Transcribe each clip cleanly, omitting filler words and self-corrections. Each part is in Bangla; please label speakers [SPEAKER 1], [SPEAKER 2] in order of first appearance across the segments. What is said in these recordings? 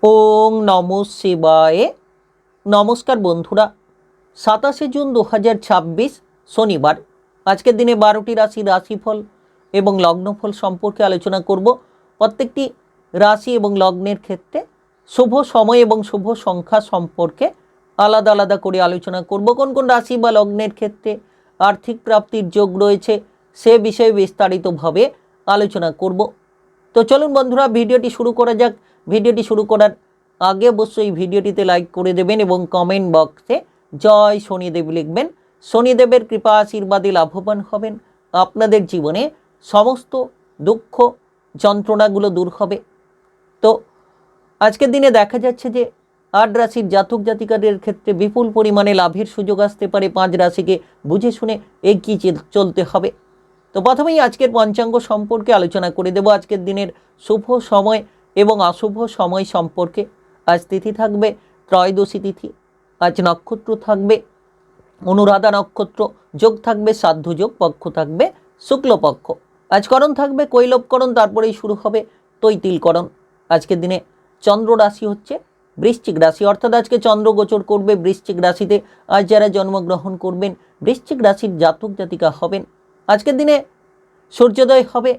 [SPEAKER 1] ওং নমঃ শিবায়। নমস্কার বন্ধুরা, 27 জুন 2026 শনিবার। আজকের দিনে 12টি রাশি রাশিফল এবং লগ্নফল সম্পর্কে আলোচনা করব। প্রত্যেকটি রাশি এবং লগ্নের ক্ষেত্রে শুভ সময় এবং শুভ সংখ্যা সম্পর্কে আলাদা আলাদা করে আলোচনা করব। কোন কোন রাশি বা লগ্নের ক্ষেত্রে আর্থিক প্রাপ্তির যোগ রয়েছে সে বিষয়ে বিস্তারিতভাবে আলোচনা করব। তো চলুন বন্ধুরা, ভিডিওটি শুরু করা যাক। ভিডিওটি শুরু করার আগে অবশ্যই ভিডিওটিতে লাইক করে দেবেন এবং কমেন্ট বক্সে জয় শনিদেব লিখবেন। শনিদেবের কৃপা আশীর্বাদে লাভবান হবেন। আপনাদের জীবনে সমস্ত দুঃখ যন্ত্রণাগুলো দূর হবে। তো আজকের দিনে দেখা যাচ্ছে যে 8 রাশির জাতক জাতিকাদের ক্ষেত্রে বিপুল পরিমাণে লাভের সুযোগ আসতে পারে। 5 রাশিকে বুঝে শুনে এগিয়ে চলতে হবে। তো প্রথমেই আজকের পঞ্চাঙ্গ সম্পর্কে আলোচনা করে দেব। আজকের দিনের শুভ সময় এবং অশুভ সময় সম্পর্কে। আজ তিথি থাকবে ত্রয়োদশী তিথি। আজ নক্ষত্র থাকবে অনুরাধা নক্ষত্র, যোগ থাকবে সাধ্য যোগ, পক্ষ থাকবে শুক্লপক্ষ। আজ করণ থাকবে কৈলবকরণ, তারপরেই শুরু হবে তৈতিলকরণ। আজকের দিনে চন্দ্র রাশি হচ্ছে বৃশ্চিক রাশি, অর্থাৎ আজকে চন্দ্র গোচর করবে বৃশ্চিক রাশিতে। আজ যারা জন্মগ্রহণ করবেন বৃশ্চিক রাশির জাতক জাতিকা হবেন। আজকের দিনে সূর্যোদয় হবে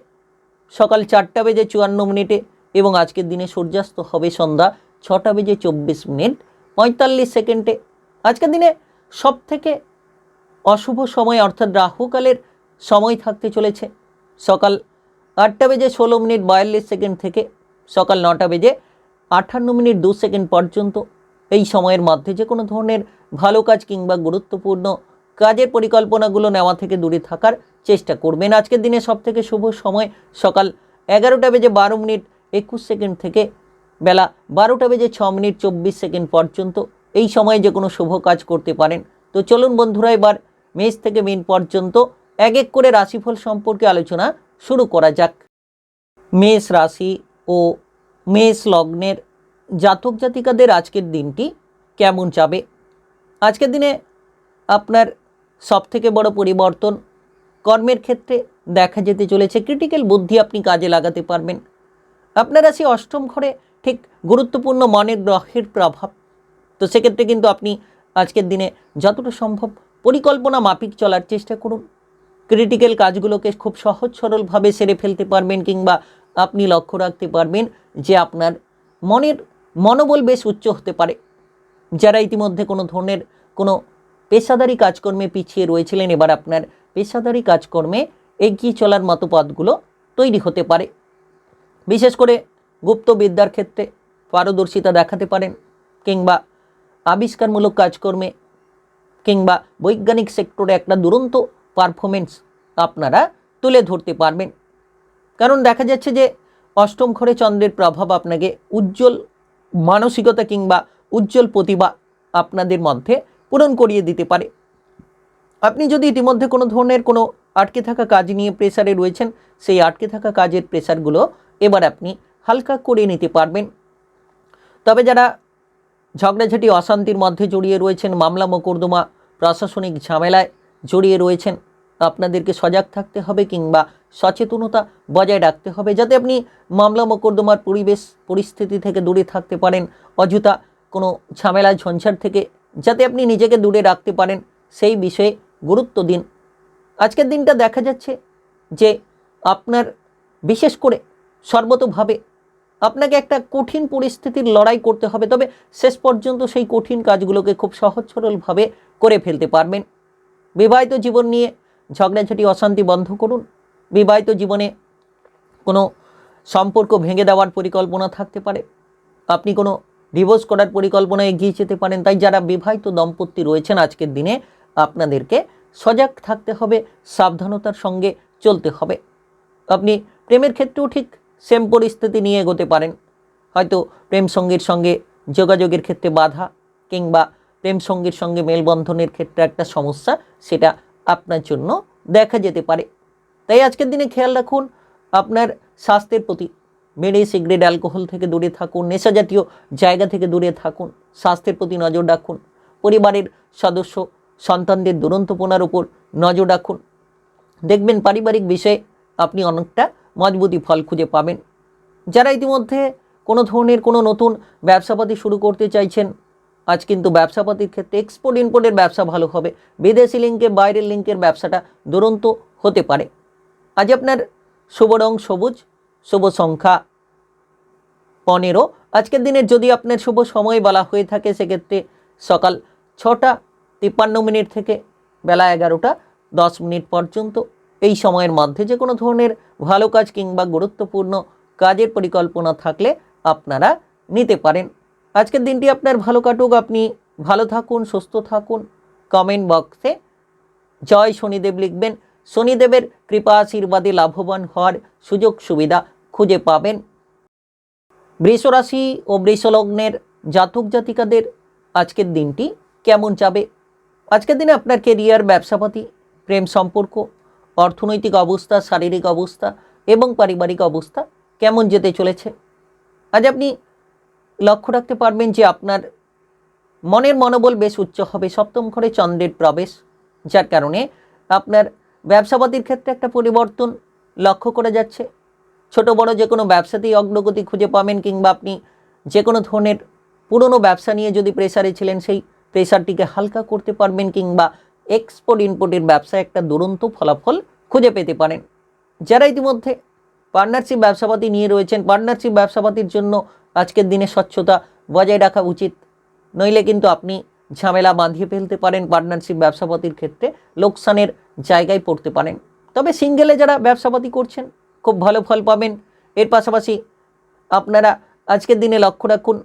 [SPEAKER 1] সকাল 4:54 এবং আজকের দিনে সূর্যাস্ত হবে সন্ধ্যা 6:24 আজকের দিনে সব থেকে অশুভ সময় অর্থাৎ রাহুকালের সময় থাকতে চলেছে সকাল 8:16:42 থেকে সকাল 9:58 পর্যন্ত। এই সময়ের মধ্যে যে কোনো ধরনের ভালো কাজ কিংবা গুরুত্বপূর্ণ কাজের পরিকল্পনাগুলো নেওয়া থেকে দূরে থাকার চেষ্টা করবেন। আজকের দিনে সবথেকে শুভ সময় সকাল 11:12:21 থেকে বেলা 12:06:24 পর্যন্ত। এই সময়ে যে কোনো শুভ কাজ করতে পারেন। তো চলুন বন্ধুরা, এবার মেষ থেকে মীন পর্যন্ত এক এক করে রাশিফল সম্পর্কে আলোচনা শুরু করা যাক। মেষ রাশি ও মেষ লগ্নের জাতক জাতিকাদের আজকের দিনটি কেমন যাবে? আজকের দিনে আপনার সবথেকে বড় পরিবর্তন কর্মের ক্ষেত্রে দেখা যেতে চলেছে। ক্রিটিক্যাল বুদ্ধি আপনি কাজে লাগাতে পারবেন। আপনার রাশি অষ্টম ঘরে ঠিক গুরুত্বপূর্ণ মনের গ্রহের প্রভাব। তো সেক্ষেত্রে কিন্তু আপনি আজকের দিনে যতটা সম্ভব পরিকল্পনা মাফিক চলার চেষ্টা করুন। ক্রিটিক্যাল কাজগুলোকে খুব সহজ সরলভাবে সেরে ফেলতে পারবেন, কিংবা আপনি লক্ষ্য রাখতে পারবেন যে আপনার মনের মনোবল বেশ উচ্চ হতে পারে। যারা ইতিমধ্যে কোনো ধরনের কোনো পেশাদারি কাজকর্মে পিছিয়ে রয়েছিলেন, এবার আপনার পেশাদারি কাজকর্মে এগিয়ে চলার মতো পথগুলো তৈরি হতে পারে। বিশেষ করে গুপ্তবিদ্যার ক্ষেত্রে পারদর্শিতা দেখাতে পারেন, কিংবা আবিষ্কারমূলক কাজকর্মে কিংবা বৈজ্ঞানিক সেক্টরে একটা দুরন্ত পারফরমেন্স আপনারা তুলে ধরতে পারবেন। কারণ দেখা যাচ্ছে যে অষ্টম ঘরে চন্দ্রের প্রভাব আপনাকে উজ্জ্বল মানসিকতা কিংবা উজ্জ্বল প্রতিভা আপনাদের মধ্যে পূরণ করিয়ে দিতে পারে। আপনি যদি ইতিমধ্যে কোনো ধরনের কোনো আটকে থাকা কাজ নিয়ে প্রেসারে রয়েছেন, সেই আটকে থাকা কাজের প্রেসারগুলো এবার আপনি হালকা করে নিতে পারবেন। তবে যারা ঝগড়াঝাটি অশান্তির মধ্যে জড়িয়ে রয়েছেন, মামলা মোকদ্দমা প্রশাসনিক ঝামেলায় জড়িয়ে রয়েছেন, আপনাদেরকে সজাগ থাকতে হবে কিংবা সচেতনতা বজায় রাখতে হবে, যাতে আপনি মামলা মোকদ্দমার পরিস্থিতি থেকে দূরে থাকতে পারেন। অযথা কোনো ঝামেলা ঝঞ্ঝাট থেকে যাতে আপনি নিজেকে দূরে রাখতে পারেন, সেই বিষয়ে গুরুত্ব দিন। আজকের দিনটা দেখা যাচ্ছে যে আপনার বিশেষ করে সর্বতোভাবে আপনাকে একটা কঠিন পরিস্থিতির লড়াই করতে হবে, তবে শেষ পর্যন্ত সেই কঠিন কাজগুলোকে খুব সহজ সরলভাবে করে ফেলতে পারবেন। বিবাহিত জীবন নিয়ে ঝগড়াঝাটি অশান্তি বন্ধ করুন। বিবাহিত জীবনে কোনো সম্পর্ক ভেঙে দেওয়ার পরিকল্পনা থাকতে পারে, আপনি কোনো ডিভোর্স করার পরিকল্পনায় এগিয়ে যেতে পারেন। তাই যারা বিবাহিত দম্পতি রয়েছেন আজকের দিনে আপনাদেরকে সজাগ থাকতে হবে, সাবধানতার সঙ্গে চলতে হবে। আপনি প্রেমের ক্ষেত্রেও ঠিক সেম পরিস্থিতি নিয়ে এগোতে পারেন। হয়তো প্রেম সঙ্গীর সঙ্গে যোগাযোগের ক্ষেত্রে বাধা, কিংবা প্রেম সঙ্গীর সঙ্গে মেলবন্ধনের ক্ষেত্রে একটা সমস্যা, সেটা আপনার জন্য দেখা যেতে পারে। তাই আজকের দিনে খেয়াল রাখুন আপনার স্বাস্থ্যের প্রতি। বিড়ি সিগারেট অ্যালকোহল থেকে দূরে থাকুন, নেশা জাতীয় জায়গা থেকে দূরে থাকুন, স্বাস্থ্যের প্রতি নজর রাখুন। পরিবারের সদস্য সন্তানদের দুরন্তপনার উপর নজর রাখুন। দেখবেন পারিবারিক বিষয়ে আপনি অনেকটা মজবুতি ফল খুঁজে পাবেন। যারা ইতিমধ্যে কোনো ধরনের কোনো নতুন ব্যবসাপাতি শুরু করতে চাইছেন, আজ কিন্তু ব্যবসাপাতির ক্ষেত্রে এক্সপোর্ট ইম্পোর্টের ব্যবসা ভালো হবে। বিদেশি লিঙ্কে বাইরের লিঙ্কের ব্যবসাটা দুরন্ত হতে পারে। আজ আপনার শুভ রং সবুজ, শুভ সংখ্যা 15। আজকের দিনের যদি আপনার শুভ সময় বলা হয়ে থাকে সেক্ষেত্রে সকাল 6টা 53 থেকে বেলা 11টা 10 পর্যন্ত। এই সময়ের মধ্যে যে কোনো ধরনের ভালো কাজ কিংবা গুরুত্বপূর্ণ কাজের পরিকল্পনা থাকলে আপনারা নিতে পারেন। আজকের দিনটি আপনার ভালো কাটুক, আপনি ভালো থাকুন, সুস্থ থাকুন। কমেন্ট বক্সে জয় শনিদেব লিখবেন। শনিদেবের কৃপা আশীর্বাদে লাভবান হওয়ার সুযোগ সুবিধা খুঁজে পাবেন। বৃষ রাশি ও বৃষ লগ্নের জাতক জাতিকাদের আজকের দিনটি কেমন যাবে? আজকের দিনে আপনার কেরিয়ার, ব্যবসাপাতি, প্রেম সম্পর্ক, অর্থনৈতিক অবস্থা, শারীরিক অবস্থা এবং পারিবারিক অবস্থা কেমন যেতে চলেছে? আজ আপনি লক্ষ্য রাখতে পারবেন যে আপনার মনের মনোবল বেশ উচ্চ হবে। সপ্তম ঘরে চন্দ্রের প্রবেশ, যার কারণে আপনার ব্যবসাপাতির ক্ষেত্রে একটা পরিবর্তন লক্ষ্য করা যাচ্ছে। ছোট বড় যে কোনো ব্যবসাতেই অগ্রগতি খুঁজে পাবেন, কিংবা আপনি যে কোনো ধরনের পুরনো ব্যবসা নিয়ে যদি প্রেসারে ছিলেন সেই প্রেসারটিকে হালকা করতে পারবেন, কিংবা এক্সপোর্ট ইম্পোর্টের ব্যবসায় একটা দুরন্ত ফলাফল খুঁজে পেতে পারেন। যারা ইতিমধ্যে পার্টনারশিপ ব্যবসাপাতি নিয়ে রয়েছেন, পার্টনারশিপ ব্যবসাপাতির জন্য আজকের দিনে স্বচ্ছতা বজায় রাখা উচিত, নইলে কিন্তু আপনি ঝামেলা বাঁধিয়ে ফেলতে পারেন। পার্টনারশিপ ব্যবসাপাতির ক্ষেত্রে লোকসানের জায়গায় পড়তে পারেন। তবে সিঙ্গেলে যারা ব্যবসাপাতি করছেন খুব ভালো ফল পাবেন। এর পাশাপাশি আপনারা আজকের দিনে লক্ষ্য রাখুন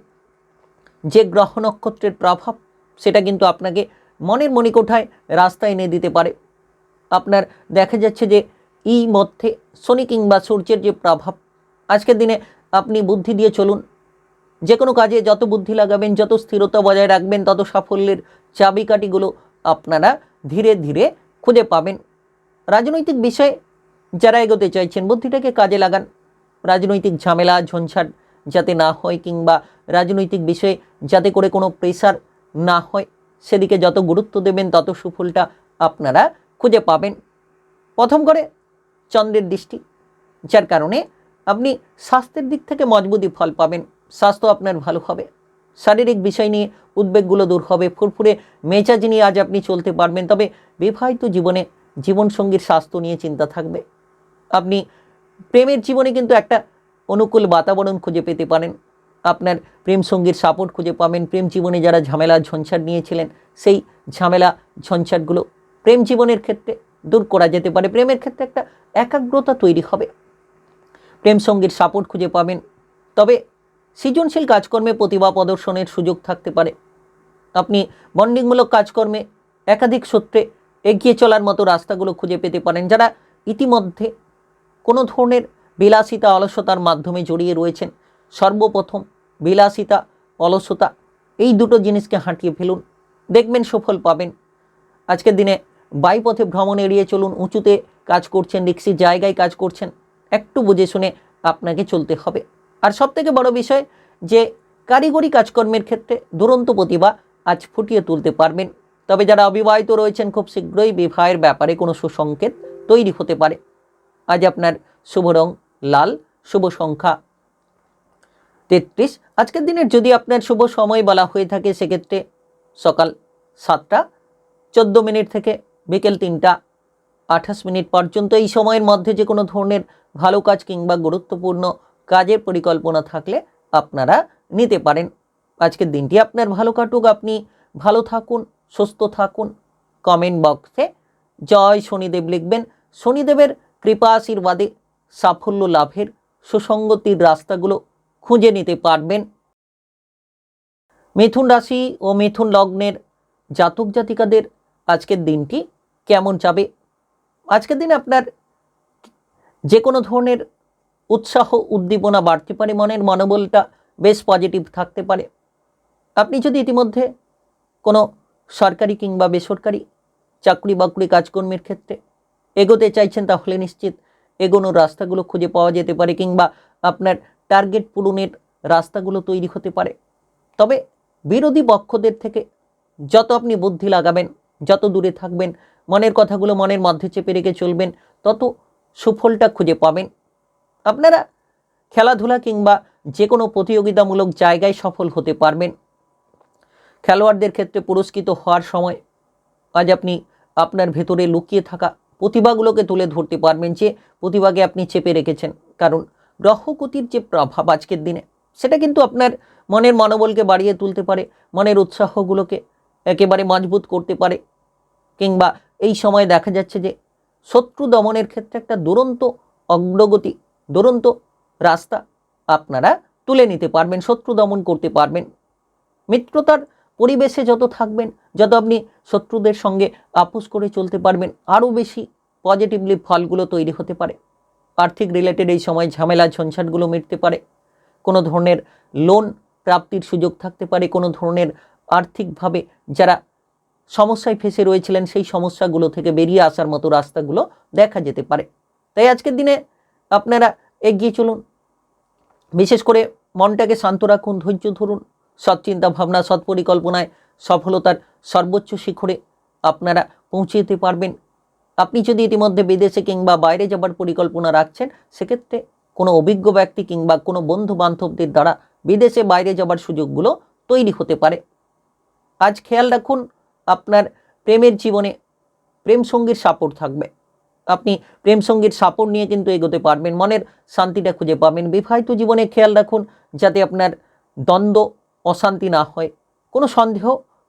[SPEAKER 1] যে গ্রহ নক্ষত্রের প্রভাব সেটা কিন্তু আপনাকে মনের মণিকোঠায় রাস্তা এনে দিতে পারে। আপনার দেখা যাচ্ছে যে মধ্যে শনি কিংবা সূর্যের যে প্রভাব, আজকের দিনে আপনি বুদ্ধি দিয়ে চলুন। যে কোনো কাজে যত বুদ্ধি লাগাবেন, যত স্থিরতা বজায় রাখবেন, তত সাফল্যের চাবিকাঠিগুলো আপনারা ধীরে ধীরে খুঁজে পাবেন। রাজনৈতিক বিষয়ে যারা এগোতে চাইছেন বুদ্ধিটাকে কাজে লাগান। রাজনৈতিক ঝামেলা ঝঞ্ঝাট যাতে না হয়, কিংবা রাজনৈতিক বিষয়ে যাতে করে কোনো প্রেসার না হয়, সেদিকে যত গুরুত্ব দেবেন তত সুফলটা আপনারা খুঁজে পাবেন। প্রথম করে চন্দ্রের দৃষ্টি, যার কারণে আপনি স্বাস্থ্যের দিক থেকে মজবুতি ফল পাবেন। স্বাস্থ্য আপনার ভালো হবে। শারীরিক বিষয় নিয়ে উদ্বেগগুলো দূর হবে। ফুরফুরে মেজাজ নিয়ে আজ আপনি চলতে পারবেন। তবে বিবাহিত জীবনে জীবনসঙ্গীর স্বাস্থ্য নিয়ে চিন্তা থাকবে। আপনি প্রেমের জীবনে কিন্তু একটা অনুকূল বাতাবরণ খুঁজে পেতে পারেন। আপনার প্রেম সঙ্গীর সাপোর্ট খুঁজে পাবেন। প্রেম জীবনে যারা ঝামেলা ঝঞ্ঝাট নিয়েছিলেন সেই ঝামেলা ঝঞ্ঝাটগুলো প্রেম জীবনের ক্ষেত্রে দূর করা যেতে পারে। প্রেমের ক্ষেত্রে একটা একাগ্রতা তৈরি হবে। প্রেম সঙ্গীর সাপোর্ট খুঁজে পাবেন। তবে সৃজনশীল কাজকর্মে প্রতিভা প্রদর্শনের সুযোগ থাকতে পারে। আপনি বন্ডিংমূলক কাজকর্মে একাধিক সূত্রে এগিয়ে চলার মতো রাস্তাগুলো খুঁজে পেতে পারেন। যারা ইতিমধ্যে কোনো ধরনের বিলাসিতা অলসতার মাধ্যমে জড়িয়ে রয়েছেন, সর্বপ্রথম বিলাসিতা অলসতা এই দুটো জিনিসকে হাঁটিয়ে ফেলুন, দেখবেন সফল পাবেন। আজকের দিনে বায়ুপথে ভ্রমণ এড়িয়ে চলুন। উঁচুতে কাজ করছেন, রিক্সি জায়গায় কাজ করছেন, একটু বুঝে শুনে আপনাকে চলতে হবে। আর সবথেকে বড় বিষয় যে কারিগরি কাজকর্মের ক্ষেত্রে দুরন্ত প্রতিভা আজ ফুটিয়ে তুলতে পারবেন। তবে যারা অবিবাহিত রয়েছেন খুব শীঘ্রই বিবাহের ব্যাপারে কোনো সুসংকেত তৈরি হতে পারে। আজ আপনার শুভ রং লাল, শুভ সংখ্যা 33। আজকের দিনের যদি আপনার শুভ সময় বলা হয়ে থাকে সেক্ষেত্রে সকাল 7টা 14 থেকে বিকেল 3টা 28 পর্যন্ত। এই সময়ের মধ্যে যে কোনো ধরনের ভালো কাজ কিংবা গুরুত্বপূর্ণ কাজের পরিকল্পনা থাকলে আপনারা নিতে পারেন। আজকের দিনটি আপনার ভালো কাটুক, আপনি ভালো থাকুন, সুস্থ থাকুন। কমেন্ট বক্সে জয় শনিদেব লিখবেন। শনিদেবের কৃপা আশীর্বাদে সাফল্য লাভের সুসঙ্গতির রাস্তাগুলো খুঁজে নিতে পারবেন। মিথুন রাশি ও মিথুন লগ্নের জাতক জাতিকাদের আজকের দিনটি কেমন যাবে? আজকের দিনে আপনার যে কোনো ধরনের উৎসাহ উদ্দীপনা বাড়তে পারে। মনের মনোবলটা বেশ পজিটিভ থাকতে পারে। আপনি যদি ইতিমধ্যে কোনো সরকারি কিংবা বেসরকারি চাকরি বাকরি কাজকর্মের ক্ষেত্রে এগোতে চাইছেন তাহলে নিশ্চিত এগোনোর রাস্তাগুলো খুঁজে পাওয়া যেতে পারে, কিংবা আপনার টার্গেট পূরণের রাস্তাগুলো তৈরি হতে পারে। তবে বিরোধী পক্ষদের থেকে যত আপনি বুদ্ধি লাগাবেন, যত দূরে থাকবেন, মনের কথাগুলো মনের মধ্যে চেপে রেখে চলবেন, তত সুফলটা খুঁজে পাবেন। আপনারা খেলাধুলা কিংবা যে কোনো প্রতিযোগিতামূলক জায়গায় সফল হতে পারবেন। খেলোয়াড়দের ক্ষেত্রে পুরস্কৃত হওয়ার সময় আজ আপনি আপনার ভেতরে লুকিয়ে থাকা প্রতিভাগুলোকে তুলে ধরতে পারবেন, যে প্রতিভাকে আপনি চেপে রেখেছেন। কারণ গ্রহগতির যে প্রভাব আজকের দিনে, সেটা কিন্তু আপনার মনের মনোবলকে বাড়িয়ে তুলতে পারে, মনের উৎসাহগুলোকে একেবারে মজবুত করতে পারে। কিংবা এই সময় দেখা যাচ্ছে যে শত্রু দমনের ক্ষেত্রে একটা দুরন্ত অগ্রগতি, দুরন্ত রাস্তা আপনারা তুলে নিতে পারবেন, শত্রু দমন করতে পারবেন। মিত্রতার পরিবেশে যত থাকবেন, যত আপনি শত্রুদের সঙ্গে আপোষ করে চলতে পারবেন, আরও বেশি পজিটিভলি ফলগুলো তৈরি হতে পারে। আর্থিক রিলেটেড এই সময় ঝামেলা ঝঞ্ঝাটগুলো মিটতে পারে। কোনো ধরনের লোন প্রাপ্তির সুযোগ থাকতে পারে। কোনো ধরনের আর্থিকভাবে যারা সমস্যায় ফেসে রয়েছিলেন, সেই সমস্যাগুলো থেকে বেরিয়ে আসার মতো রাস্তাগুলো দেখা যেতে পারে। তাই আজকের দিনে আপনারা এগিয়ে চলুন। বিশেষ করে মনটাকে শান্ত রাখুন, ধৈর্য ধরুন। সৎ চিন্তা ভাবনা, সৎ পরিকল্পনায় সফলতার সর্বোচ্চ শিখরে আপনারা পৌঁছে যেতে পারবেন। আপনি যদি ইতিমধ্যে বিদেশে কিংবা বাইরে যাবার পরিকল্পনা রাখছেন, সেক্ষেত্রে কোনো অভিজ্ঞ ব্যক্তি কিংবা কোনো বন্ধু বান্ধবদের দ্বারা বিদেশে বাইরে যাবার সুযোগগুলো তৈরি হতে পারে। আজ খেয়াল রাখুন, আপনার প্রেমের জীবনে প্রেম সঙ্গীর সাপোর্ট থাকবে। আপনি প্রেম সঙ্গীর সাপোর্ট নিয়ে কিন্তু এগোতে পারবেন, মনের শান্তিটা খুঁজে পাবেন। বিবাহিত জীবনে খেয়াল রাখুন যাতে আপনার দ্বন্দ্ব, অশান্তি না হয়। কোনো সন্দেহ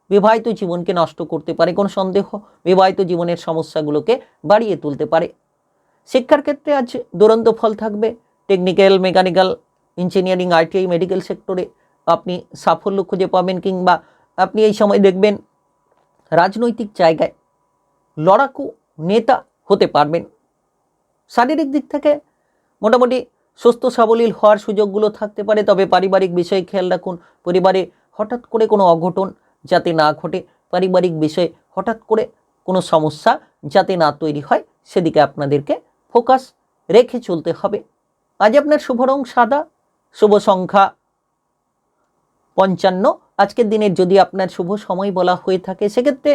[SPEAKER 1] বিবাহিত জীবনকে নষ্ট করতে পারে, কোনো সন্দেহ বিবাহিত জীবনের সমস্যাগুলোকে বাড়িয়ে তুলতে পারে। শিক্ষার ক্ষেত্রে আজ দুরন্ত ফল থাকবে। Technical, mechanical, engineering, ITI, medical সেক্টরে আপনি সাফল্য খুঁজে পাবেন। কিংবা আপনি এই সময় দেখবেন রাজনৈতিক জায়গায় লড়াকু নেতা হতে পারবেন। শারীরিক দিক থেকে মোটামুটি সুস্থ সাবলীল হওয়ার সুযোগগুলো থাকতে পারে। তবে পারিবারিক বিষয়ে খেয়াল রাখুন, পরিবারে হঠাৎ করে কোনো অঘটন যাতে না ঘটে, পারিবারিক বিষয়ে হঠাৎ করে কোনো সমস্যা যাতে না তৈরি হয়, সেদিকে আপনাদেরকে ফোকাস রেখে চলতে হবে। আজ আপনার শুভ রং সাদা, শুভ সংখ্যা 55। আজকের দিনের যদি আপনার শুভ সময় বলা হয়ে থাকে, সেক্ষেত্রে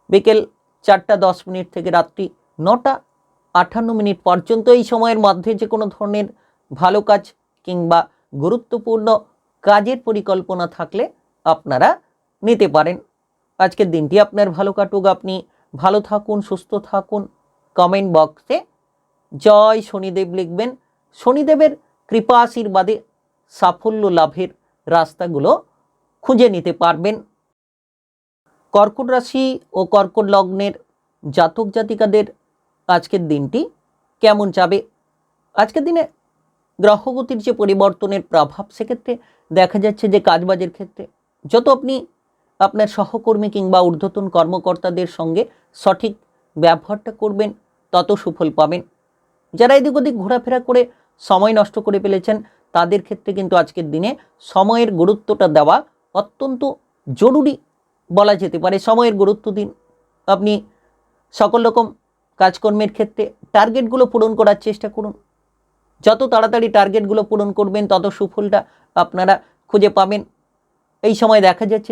[SPEAKER 1] বিকেল 4:10 থেকে রাত্রি 9:58 পর্যন্ত। এই সময়ের মধ্যে যে কোনো ধরনের ভালো কাজ কিংবা গুরুত্বপূর্ণ কাজের পরিকল্পনা থাকলে আপনারা নিতে পারেন। আজকের দিনটি আপনার ভালো কাটুক, আপনি ভালো থাকুন, সুস্থ থাকুন। কমেন্ট বক্সে জয় শনিদেব লিখবেন। শনিদেবের কৃপা আশীর্বাদে সাফল্য লাভের রাস্তাগুলো খুঁজে নিতে পারবেন। কর্কট রাশি ও কর্কট লগ্নের জাতক জাতিকাদের আজকের দিনটি কেমন যাবে? আজকের দিনে গ্রহগতির যে পরিবর্তনের প্রভাব, সেক্ষেত্রে দেখা যাচ্ছে যে কাজবাজের ক্ষেত্রে যত আপনি আপনার সহকর্মী কিংবা ঊর্ধ্বতন কর্মকর্তাদের সঙ্গে সঠিক ব্যবহারটা করবেন, তত সুফল পাবেন। যারা এদিক ওদিক ঘোরাফেরা করে সময় নষ্ট করে ফেলেছেন, তাদের ক্ষেত্রে কিন্তু আজকের দিনে সময়ের গুরুত্বটা দেওয়া অত্যন্ত জরুরি বলা যেতে পারে। সময়ের গুরুত্ব দিন। আপনি সকল রকম কাজকর্মের ক্ষেত্রে টার্গেটগুলো পূরণ করার চেষ্টা করুন। যত তাড়াতাড়ি টার্গেটগুলো পূরণ করবেন, তত সুফলটা আপনারা খুঁজে পাবেন। এই সময় দেখা যাচ্ছে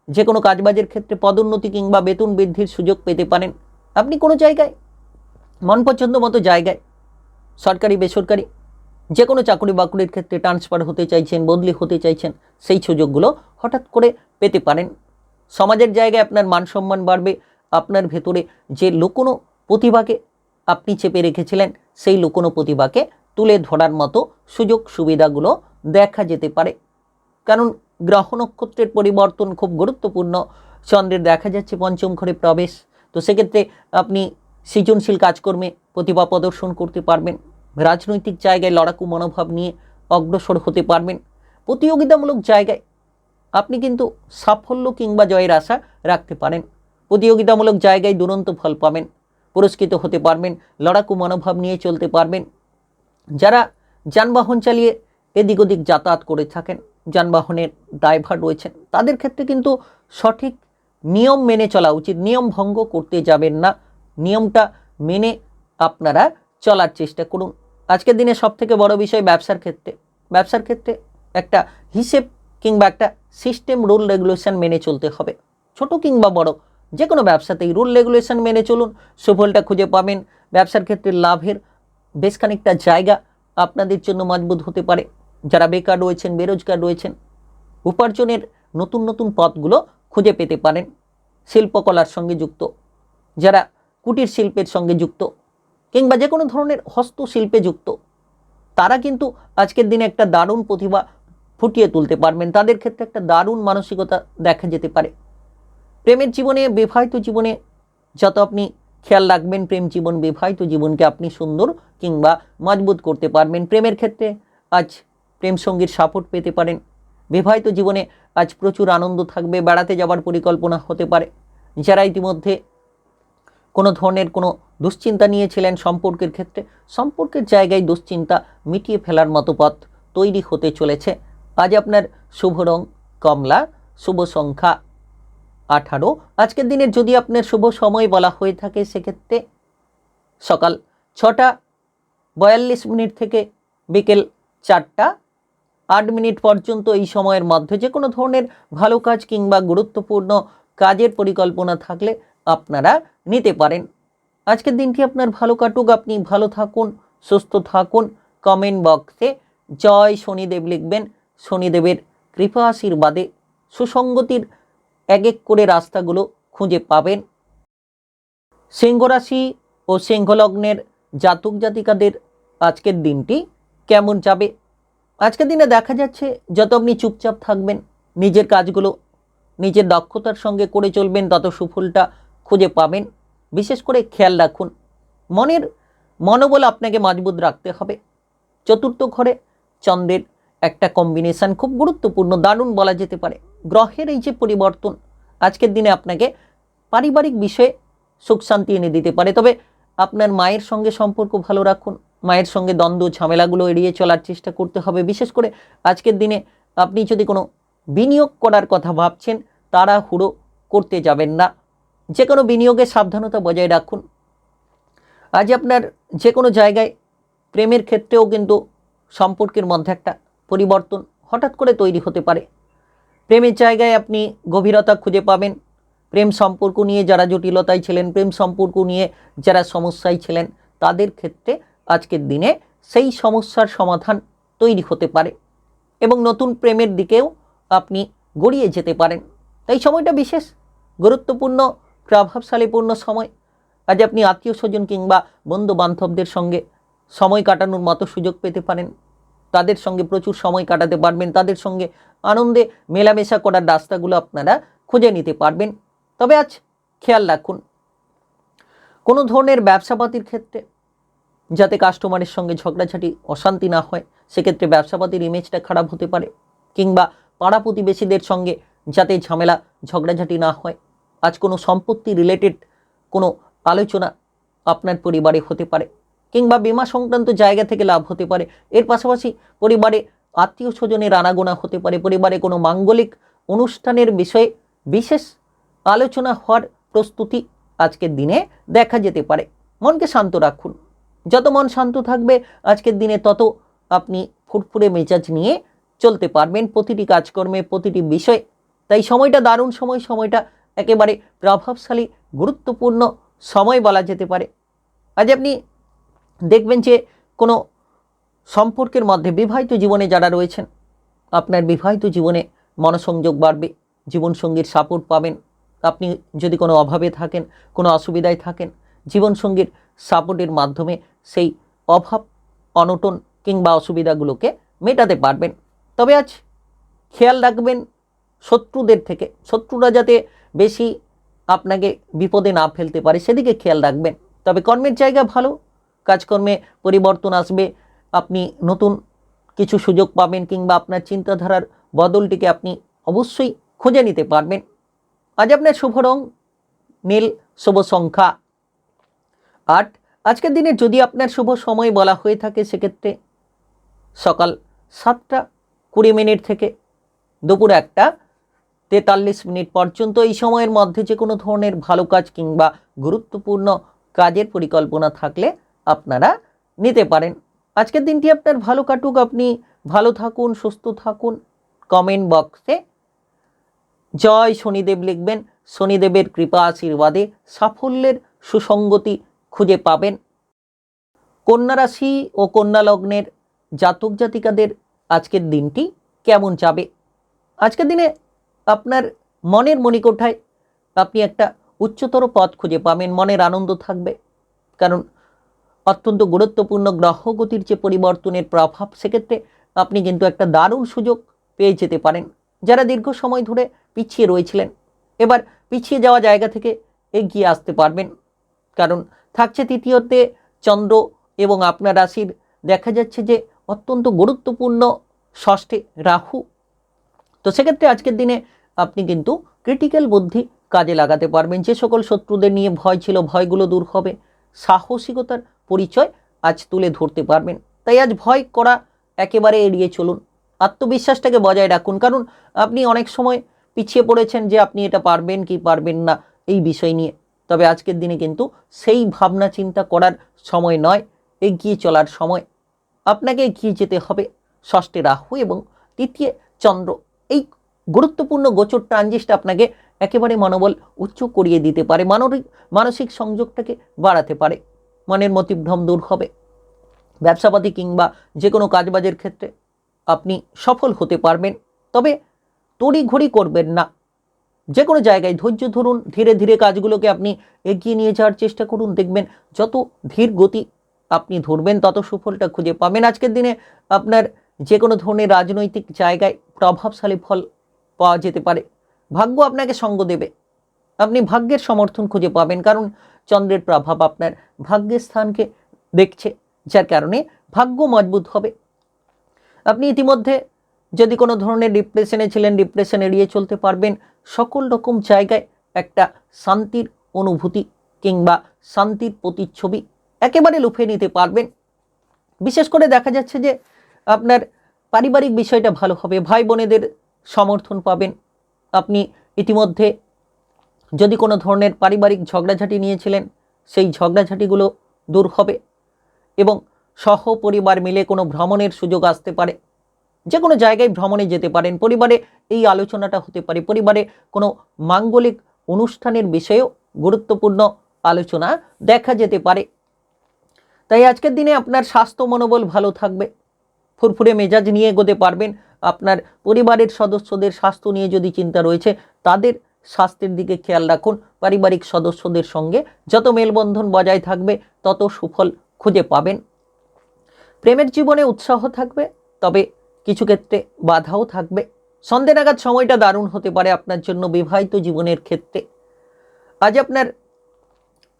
[SPEAKER 1] যে কোনো কাজবাজের ক্ষেত্রে পদোন্নতি কিংবা বেতন বৃদ্ধির সুযোগ পেতে পারেন। আপনি কোনো জায়গায় মন পছন্দ মতো জায়গায়, সরকারি বেসরকারি যে কোনো চাকরি বাকরির ক্ষেত্রে ট্রান্সফার হতে চাইছেন, বদলি হতে চাইছেন, সেই সুযোগগুলো হঠাৎ করে পেতে পারেন। সমাজের জায়গায় আপনার মান সম্মান বাড়বে। আপনার ভেতরে যে লুকোনো প্রতিভাকে আপনি চেপে রেখেছিলেন, সেই লুকোনো প্রতিভাকে তুলে ধরার মতো সুযোগ সুবিধাগুলো দেখা যেতে পারে। কারণ গ্রহ নক্ষত্রের পরিবর্তন খুব গুরুত্বপূর্ণ। চন্দ্রের দেখা যাচ্ছে পঞ্চম ঘরে প্রবেশ। তো সেক্ষেত্রে আপনি সৃজনশীল কাজকর্মে প্রতিভা প্রদর্শন করতে পারবেন। রাজনৈতিক জায়গায় লড়াকু মনোভাব নিয়ে অগ্রসর হতে পারবেন। প্রতিযোগিতামূলক জায়গায় আপনি কিন্তু সাফল্য কিংবা জয়ের আশা রাখতে পারেন। প্রতিযোগিতামূলক জায়গায় দুরন্ত ফল পাবেন, পুরস্কৃত হতে পারবেন, লড়াকু মনোভাব নিয়ে চলতে পারবেন। যারা যানবাহন চালিয়ে এদিক ওদিক যাতায়াত করে থাকেন, যানবাহনের ড্রাইভার রয়েছেন, তাদের ক্ষেত্রে কিন্তু সঠিক নিয়ম মেনে চলা উচিত। নিয়ম ভঙ্গ করতে যাবেন না, নিয়মটা মেনে আপনারা চলার চেষ্টা করুন। আজকের দিনে সবথেকে বড় বিষয় ব্যবসার ক্ষেত্রে একটা হিসেব কিংবা একটা সিস্টেম, রুল রেগুলেশন মেনে চলতে হবে। ছোট কিংবা বড় যে কোনো ব্যবসাতেই রুল রেগুলেশন মেনে চলুন, সুফলটা খুঁজে পাবেন। ব্যবসার ক্ষেত্রে লাভের বেশ খানিকটা জায়গা আপনাদের জন্য মজবুত হতে পারে। যারা বেকার রয়েছেন, বেরোজগার রয়েছেন, উপার্জনের নতুন নতুন পথগুলো খুঁজে পেতে পারেন। শিল্পকলার সঙ্গে যুক্ত, যারা কুটির শিল্পের সঙ্গে যুক্ত কিংবা যে কোনো ধরনের হস্তশিল্পে যুক্ত, তারা কিন্তু আজকের দিনে একটা দারুণ প্রতিভা ফুটিয়ে তুলতে পারবেন। তাদের ক্ষেত্রে একটা দারুণ মানসিকতা দেখা যেতে পারে। প্রেমের জীবনে, বিবাহিত জীবনে যত আপনি খেয়াল রাখবেন, প্রেম জীবন, বিবাহিত জীবনকে আপনি সুন্দর কিংবা মজবুত করতে পারবেন। প্রেমের ক্ষেত্রে আজ প্রেম সঙ্গীর সাপোর্ট পেতে পারেন। বিবাহিত জীবনে আজ প্রচুর আনন্দ থাকবে, বেড়াতে যাওয়ার পরিকল্পনা হতে পারে। যারা ইতিমধ্যে কোনো ধরনের কোনো দুশ্চিন্তা নিয়েছিলেন সম্পর্কের ক্ষেত্রে, সম্পর্কের জায়গায় দুশ্চিন্তা মিটিয়ে ফেলার মতো পথ তৈরি হতে চলেছে। আজ আপনার শুভ রং কমলা, শুভ সংখ্যা 18। আজকের দিনের যদি আপনার শুভ সময় বলা হয়ে থাকে, সেক্ষেত্রে সকাল 6:42 থেকে বিকেল 4:08 পর্যন্ত। এই সময়ের মধ্যে যে কোনো ধরনের ভালো কাজ কিংবা গুরুত্বপূর্ণ কাজের পরিকল্পনা থাকলে আপনারা নিতে পারেন। আজকের দিনটি আপনার ভালো কাটুক, আপনি ভালো থাকুন, সুস্থ থাকুন। কমেন্ট বক্সে জয় শনিদেব লিখবেন। শনিদেবের কৃপা আশীর্বাদে সুসঙ্গতির এক এক করে রাস্তাগুলো খুঁজে পাবেন। সিংহ রাশি ও সিংহ লগ্নের জাতক জাতিকাদের আজকের দিনটি কেমন যাবে? আজকের দিনে দেখা যাচ্ছে যত আপনি চুপচাপ থাকবেন, নিজের কাজগুলো নিজের দক্ষতার সঙ্গে করে চলবেন, তত সুফলটা খুঁজে পাবেন। বিশেষ করে খেয়াল রাখুন, মনের মনোবল আপনাকে মজবুত রাখতে হবে। চতুর্থ ঘরে চন্দ্রের একটা কম্বিনেশন খুব গুরুত্বপূর্ণ, দারুণ বলা যেতে পারে। গ্রহের এই যে পরিবর্তন আজকের দিনে আপনাকে পারিবারিক বিষয়ে সুখ শান্তি এনে দিতে পারে। তবে আপনার মায়ের সঙ্গে সম্পর্ক ভালো রাখুন, মায়ের সঙ্গে দ্বন্দ্ব ঝামেলাগুলো এড়িয়ে চলার চেষ্টা করতে হবে। বিশেষ করে আজকের দিনে আপনি যদি কোনো বিনিয়োগ করার কথা ভাবছেন, তাড়াহুড়ো করতে যাবেন না। যে কোনো বিনিয়োগে সাবধানতা বজায় রাখুন। আজ আপনার যে কোনো জায়গায় প্রেমের ক্ষেত্রেও কিন্তু সম্পর্কের মধ্যে একটা পরিবর্তন হঠাৎ করে তৈরি হতে পারে। প্রেমের জায়গায় আপনি গভীরতা খুঁজে পাবেন। প্রেম সম্পর্ক নিয়ে যারা জটিলতায় ছিলেন, প্রেম সম্পর্ক নিয়ে যারা সমস্যায় ছিলেন, তাদের ক্ষেত্রে আজকের দিনে সেই সমস্যার সমাধান তৈরি হতে পারে এবং নতুন প্রেমের দিকেও আপনি গড়িয়ে যেতে পারেন। তাই সময়টা বিশেষ গুরুত্বপূর্ণ, প্রভাবশালীপূর্ণ সময়। আজ আপনি আত্মীয় স্বজন কিংবা বন্ধু বান্ধবদের সঙ্গে সময় কাটানোর মতো সুযোগ পেতে পারেন। তাদের সঙ্গে প্রচুর সময় কাটাতে পারবেন, তাদের সঙ্গে আনন্দে মেলামেশা করার রাস্তাগুলো আপনারা খুঁজে নিতে পারবেন। তবে আজ খেয়াল রাখুন, কোনো ধরনের ব্যবসাপাতির ক্ষেত্রে যাতে কাস্টমারের সঙ্গে ঝগড়াঝাটি অশান্তি না হয়, সেক্ষেত্রে ব্যবসাপাতির ইমেজটা খারাপ হতে পারে। কিংবা পাড়া প্রতিবেশীদের সঙ্গে যাতে ঝামেলা ঝগড়াঝাটি না হয়। আজ কোনো সম্পত্তি রিলেটেড কোনো আলোচনা আপনার পরিবারে হতে পারে কিংবা বীমা সংক্রান্ত জায়গা থেকে লাভ হতে পারে। এর পাশাপাশি পরিবারে আত্মীয় স্বজনের আনাগোনা হতে পারে। পরিবারে কোনো মাঙ্গলিক অনুষ্ঠানের বিষয়ে বিশেষ আলোচনা হওয়ার প্রস্তুতি আজকের দিনে দেখা যেতে পারে। মনকে শান্ত রাখুন, যত মন শান্ত থাকবে আজকের দিনে তত আপনি ফুরফুরে মেজাজ নিয়ে চলতে পারবেন প্রতিটি কাজকর্মে, প্রতিটি বিষয়ে। তাই সময়টা দারুণ সময়, সময়টা একেবারে প্রভাবশালী গুরুত্বপূর্ণ সময় বলা যেতে পারে। আজ আপনি দেখবেন যে কোনো সম্পর্কের মধ্যে বিবাহিত জীবনে যারা রয়েছেন, আপনার বিবাহিত জীবনে মনোসংযোগ বাড়বে, জীবনসঙ্গীর সাপোর্ট পাবেন। আপনি যদি কোনো অভাবে থাকেন, কোনো অসুবিধায় থাকেন, জীবনসঙ্গীর সাপোর্টের মাধ্যমে সেই অভাব অনটন কিংবা অসুবিধাগুলোকে মেটাতে পারবেন। তবে আজ খেয়াল রাখবেন শত্রুদের থেকে, শত্রুরা যাতে বেশি আপনাকে বিপদে না ফেলতে পারে সেদিকে খেয়াল রাখবেন। তবে কর্মের জায়গা ভালো, কাজকর্মে পরিবর্তন আসবে, আপনি নতুন কিছু সুযোগ পাবেন কিংবা আপনার চিন্তাধারার বদলটিকে আপনি অবশ্যই খুঁজে নিতে পারবেন। আজ আপনার শুভ রং নীল, শুভ সংখ্যা 8। আজকের দিনে যদি আপনার শুভ সময় বলা হয়ে থাকে, সেক্ষেত্রে সকাল 7:20 থেকে দুপুর 1:43 পর্যন্ত। এই সময়ের মধ্যে যে কোনো ধরনের ভালো কাজ কিংবা গুরুত্বপূর্ণ কাজের পরিকল্পনা থাকলে আপনারা নিতে পারেন। আজকের দিনটি আপনার ভালো কাটুক, আপনি ভালো থাকুন, সুস্থ থাকুন। কমেন্ট বক্সে জয় শনিদেব লিখবেন। শনিদেবের কৃপা আশীর্বাদে সাফল্যের সুসঙ্গতি খুঁজে পাবেন। কন্যা রাশি ও কন্যা লগ্নের জাতক জাতিকাদের আজকের দিনটি কেমন যাবে। আজকের দিনে আপনার মনের মণিকোঠায় আপনি একটা উচ্চতর পথ খুঁজে পাবেন, মনের আনন্দ থাকবে। কারণ অত্যন্ত গুরুত্বপূর্ণ গ্রহগতির যে পরিবর্তনের প্রভাব, সেক্ষেত্রে আপনি কিন্তু একটা দারুণ সুযোগ পেয়ে যেতে পারেন। যারা দীর্ঘ সময় ধরে পিছিয়ে রয়েছিলেন, এবার পিছিয়ে যাওয়া জায়গা থেকে এগিয়ে আসতে পারবেন। কারণ থাকছে তৃতীয়তে চন্দ্র এবং আপনার রাশির দেখা যাচ্ছে যে অত্যন্ত গুরুত্বপূর্ণ ষষ্ঠে রাহু। তো সেক্ষেত্রে আজকের দিনে আপনি কিন্তু ক্রিটিক্যাল বুদ্ধি কাজে লাগাতে পারবেন। যে সকল শত্রুদের নিয়ে ভয় ছিল, ভয়গুলো দূর হবে। সাহসিকতার পরিচয় আজ তুলে ধরতে পারবেন। তাই আজ ভয় করা একেবারে এড়িয়ে চলুন, আত্মবিশ্বাসটাকে বজায় রাখুন। কারণ আপনি অনেক সময় পিছিয়ে পড়েছেন যে আপনি এটা পারবেন কি পারবেন না এই বিষয় নিয়ে। তবে আজকের দিনে কিন্তু সেই ভাবনা চিন্তা করার সময় নয়, এগিয়ে চলার সময়। আপনাকে এগিয়ে যেতে হবে। ষষ্ঠে রাহু এবং তৃতীয় চন্দ্র, এই গুরুত্বপূর্ণ গোচর ট্রানজিটটা আপনাকে একেবারে মনোবল উচ্চ করিয়ে দিতে পারে, মানসিক সংযোগটাকে বাড়াতে পারে, মনের মতিভ্রম দূর হবে। ব্যবসাপাতি কিংবা যে কোনো কাজবাজের ক্ষেত্রে আপনি সফল হতে পারবেন। তবে তড়িঘড়ি করবেন না, যে কোনো জায়গায় ধৈর্য ধরুন, ধীরে ধীরে কাজগুলোকে আপনি এগিয়ে নিয়ে যাওয়ার চেষ্টা করুন। দেখবেন যত ধীর গতি আপনি ধরবেন তত সুফলটা খুঁজে পাবেন। আজকের দিনে আপনার যে কোনো ধরনের রাজনৈতিক জায়গায় প্রভাবশালী ফল পাওয়া যেতে পারে। ভাগ্য আপনাকে সঙ্গ দেবে, আপনি ভাগ্যের সমর্থন খুঁজে পাবেন। কারণ চন্দ্রের প্রভাব আপনার ভাগ্যের স্থানকে দেখছে, যার কারণে ভাগ্য মজবুত হবে। আপনি ইতিমধ্যে যদি কোনো ধরনের ডিপ্রেশনে ছিলেন, ডিপ্রেশন এড়িয়ে চলতে পারবেন। সকল রকম জায়গায় একটা শান্তির অনুভূতি কিংবা শান্তির প্রতিচ্ছবি একেবারে লুফে নিতে পারবেন। বিশেষ করে দেখা যাচ্ছে যে আপনার পারিবারিক বিষয়টা ভালো হবে, ভাই বোনেদের সমর্থন পাবেন। আপনি ইতিমধ্যে যদি কোনো ধরনের পারিবারিক ঝগড়াঝাটি নিয়েছিলেন, সেই ঝগড়াঝাটিগুলো দূর হবে এবং সহপরিবার মিলে কোনো ভ্রমণের সুযোগ আসতে পারে। যে কোনো জায়গায় ভ্রমণে যেতে পারেন। পরিবারে এই আলোচনাটা হতে পারে, পরিবারে কোনো মাঙ্গলিক অনুষ্ঠানের বিষয়েও গুরুত্বপূর্ণ আলোচনা দেখা যেতে পারে। তাই আজকের দিনে আপনার স্বাস্থ্য মনোবল ভালো থাকবে, ফুরফুরে মেজাজ নিয়ে এগোতে পারবেন। আপনার পরিবারের সদস্যদের স্বাস্থ্য নিয়ে যদি চিন্তা রয়েছে, তাদের স্বাস্থ্যের দিকে খেয়াল রাখুন। পারিবারিক সদস্যদের সঙ্গে যত মেলবন্ধন বজায় থাকবে তত সুফল খুঁজে পাবেন। প্রেমের জীবনে উৎসাহ থাকবে, তবে কিছু ক্ষেত্রে বাধাও থাকবে। সন্ধ্যে নাগাদ সময়টা দারুণ হতে পারে আপনার জন্য বিবাহিত জীবনের ক্ষেত্রে। আজ আপনার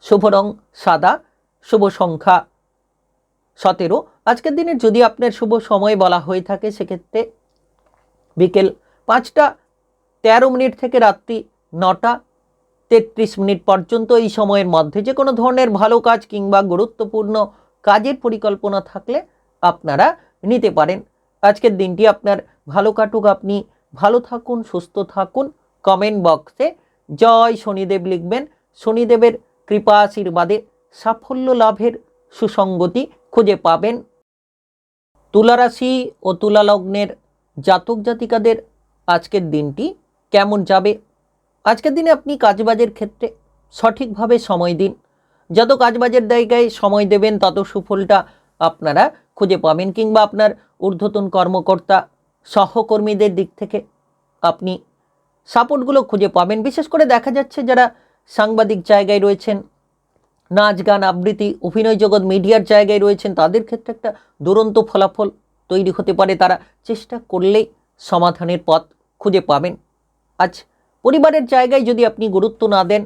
[SPEAKER 1] শুভ রং সাদা, শুভ সংখ্যা 17। আজকের দিনের যদি আপনার শুভ সময় বলা হয়ে থাকে, সেক্ষেত্রে বিকেল 5টা 13 মিনিট থেকে রাত্রি 9টা 33 মিনিট পর্যন্ত। এই সময়ের মধ্যে যে কোনো ধরনের ভালো কাজ কিংবা গুরুত্বপূর্ণ কাজের পরিকল্পনা থাকলে আপনারা নিতে পারেন। আজকের দিনটি আপনার ভালো কাটুক, আপনি ভালো থাকুন, সুস্থ থাকুন। কমেন্ট বক্সে জয় শনিদেব লিখবেন। শনিদেবের কৃপা আশীর্বাদে সাফল্য লাভের সুসঙ্গতি খুঁজে পাবেন। তুলা রাশি ও তুলা লগ্নের জাতক জাতিকাদের আজকের দিনটি কেমন যাবে। আজকের দিনে আপনি কাজবাজের ক্ষেত্রে সঠিকভাবে সময় দিন। যত কাজবাজের জায়গায় সময় দেবেন তত সুফলটা আপনারা খুঁজে পাবেন। কিংবা আপনার ঊর্ধ্বতন কর্মকর্তা সহকর্মীদের দিক থেকে আপনি সাপোর্টগুলো খুঁজে পাবেন। বিশেষ করে দেখা যাচ্ছে যারা সাংবাদিক জায়গায় রয়েছেন, নাচ গান আবৃত্তি অভিনয় জগৎ মিডিয়ার জায়গায় রয়েছেন, তাদের ক্ষেত্রে একটা দুরন্ত ফলাফল তৈরি হতে পারে। তারা চেষ্টা করলেই সমাধানের পথ খুঁজে পাবেন। আজ পরিবারের জায়গায় যদি আপনি গুরুত্ব না দেন,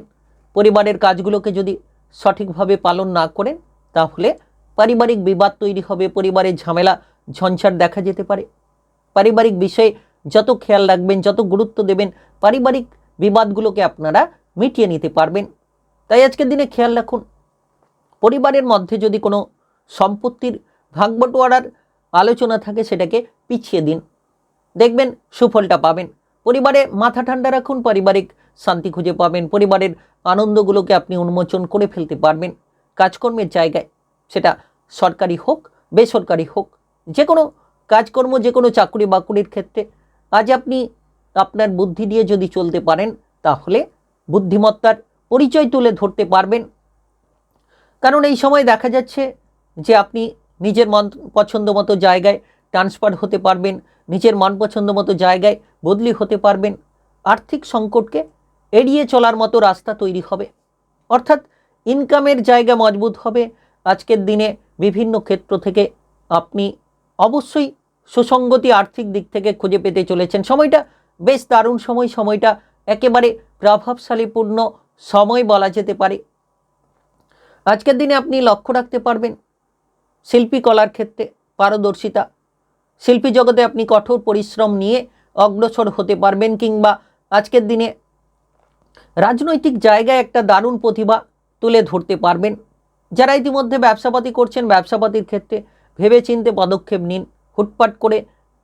[SPEAKER 1] পরিবারের কাজগুলোকে যদি সঠিকভাবে পালন না করেন, তাহলে পারিবারিক বিবাদ তৈরি হবে, পরিবারের ঝামেলা ঝঞ্ঝাট দেখা যেতে পারে। পারিবারিক বিষয়ে যত খেয়াল রাখবেন, যত গুরুত্ব দেবেন, পারিবারিক বিবাদগুলোকে আপনারা মিটিয়ে নিতে পারবেন। তাই আজকের দিনে খেয়াল রাখুন, পরিবারের মধ্যে যদি কোনো সম্পত্তির ভাগবটোয়ারার আলোচনা থাকে, সেটাকে পিছিয়ে দিন, দেখবেন সুফলটা পাবেন। পরিবারে মাথা ঠান্ডা রাখুন, পারিবারিক শান্তি খুঁজে পাবেন। পরিবারের আনন্দগুলোকে আপনি উন্মোচন করে ফেলতে পারবেন। কাজকর্মের জায়গায়, সেটা সরকারি হোক বেসরকারি হোক, যে কোনো কাজকর্ম, যে কোনো চাকরি বাকরির ক্ষেত্রে আজ আপনি আপনার বুদ্ধি দিয়ে যদি চলতে পারেন, তাহলে বুদ্ধিমত্তার পরিচয় তুলে ধরতে পারবেন। কারণ এই সময় দেখা যাচ্ছে যে আপনি নিজের মন পছন্দ মতো জায়গায় ট্রান্সফার হতে পারবেন, নিজের মনপছন্দ মতো জায়গায় বদলি হতে পারবেন, আর্থিক সংকটকে এড়িয়ে চলার মতো রাস্তা তৈরি হবে। অর্থাৎ ইনকামের জায়গা মজবুত হবে। আজকের দিনে বিভিন্ন ক্ষেত্র থেকে আপনি অবশ্যই সুসংগতি আর্থিক দিক থেকে খুঁজে পেতে চলেছেন। সময়টা বেশ দারুণ সময়, সময়টা একেবারে প্রভাবশালীপূর্ণ সময় বলা যেতে পারে। আজকের দিনে আপনি লক্ষ্য রাখতে পারবেন শিল্পী কলার ক্ষেত্রে পারদর্শিতা, শিল্পী জগতে আপনি কঠোর পরিশ্রম নিয়ে অগ্রসর হতে পারবেন, কিংবা আজকের দিনে রাজনৈতিক জায়গায় একটা দারুণ প্রতিভা তুলে ধরতে পারবেন। যারা ইতিমধ্যে ব্যবসাপাতি করছেন, ব্যবসাপাতির ক্ষেত্রে ভেবেচিন্তে পদক্ষেপ নিন। হুটপাট করে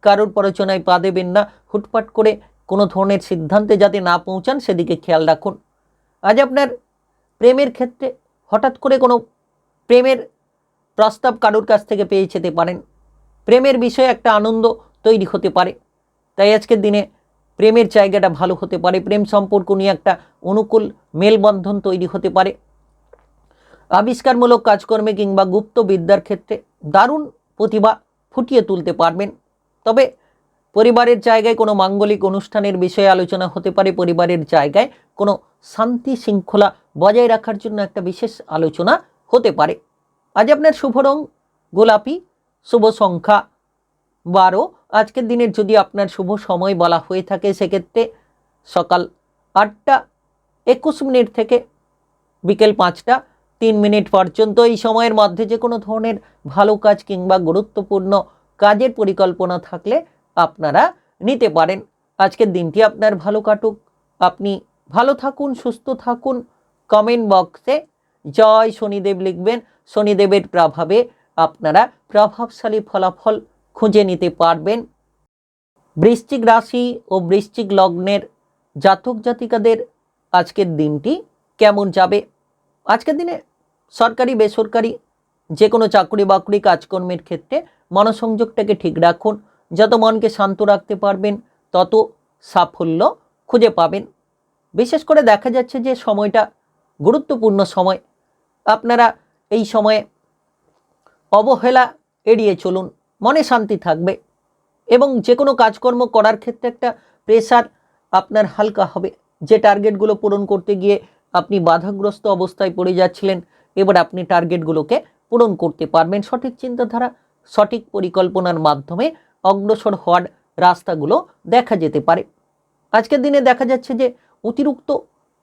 [SPEAKER 1] কারোর প্ররোচনায় পা দেবেন না, হুটপাট করে কোনো ধরনের সিদ্ধান্তে যাতে না পৌঁছান সেদিকে খেয়াল রাখুন। আজ আপনার প্রেমের ক্ষেত্রে হঠাৎ করে কোনো প্রেমের প্রস্তাব কারোর কাছ থেকে পেয়ে যেতে পারেন, প্রেমের বিষয়ে একটা আনন্দ তৈরি হতে পারে। তাই আজকের দিনে প্রেমের জায়গাটা ভালো হতে পারে, প্রেম সম্পর্ক নিয়ে একটা অনুকূল মেলবন্ধন তৈরি হতে পারে। আবিষ্কারমূলক কাজকর্মে কিংবা গুপ্ত বিদ্যার ক্ষেত্রে দারুণ প্রতিভা ফুটিয়ে তুলতে পারবেন। তবে পরিবারের জায়গায় কোনো মাঙ্গলিক অনুষ্ঠানের বিষয়ে আলোচনা হতে পারে, পরিবারের জায়গায় কোনো শান্তি শৃঙ্খলা বজায় রাখার জন্য একটা বিশেষ আলোচনা হতে পারে। আজ আপনার শুভ রং গোলাপি, শুভ সংখ্যা 12। আজকের দিনের যদি আপনার শুভ সময় বলা হয়ে থাকে সেক্ষেত্রে সকাল 8টা 21 মিনিট থেকে বিকেল 5টা 3 মিনিট পর্যন্ত। এই সময়ের মধ্যে যে কোনো ধরনের ভালো কাজ কিংবা গুরুত্বপূর্ণ কাজের পরিকল্পনা থাকলে আপনারা নিতে পারেন। আজকের দিনটি আপনার ভালো কাটুক, আপনি ভালো থাকুন, সুস্থ থাকুন। কমেন্ট বক্সে জয় শনিদেব লিখবেন। শনিদেবের প্রভাবে আপনারা প্রভাবশালী ফলাফল খুঁজে নিতে পারবেন। বৃশ্চিক রাশি ও বৃশ্চিক লগ্নের জাতক জাতিকাদের আজকের দিনটি কেমন যাবে? আজকের দিনে সরকারি বেসরকারি যে কোনো চাকরি বাকরি কাজকর্মের ক্ষেত্রে মনোসংযোগটাকে ঠিক রাখুন। যত মনকে শান্ত রাখতে পারবেন তত সাফল্য খুঁজে পাবেন। বিশেষ করে দেখা যাচ্ছে যে সময়টা গুরুত্বপূর্ণ সময়। আপনারা এই সময়ে অবহেলা এড়িয়ে চলুন, মনে শান্তি থাকবে এবং যে কোনো কাজকর্ম করার ক্ষেত্রে একটা প্রেশার আপনার হালকা হবে। যে টার্গেটগুলো পূরণ করতে গিয়ে আপনি বাধাগ্রস্ত অবস্থায় পড়ে যাচ্ছিলেন, এবার আপনি টার্গেটগুলোকে পূরণ করতে পারবেন। সঠিক চিন্তাধারা, সঠিক পরিকল্পনার মাধ্যমে অগ্রসর হওয়ার রাস্তাগুলো দেখা যেতে পারে। আজকের দিনে দেখা যাচ্ছে যে অতিরিক্ত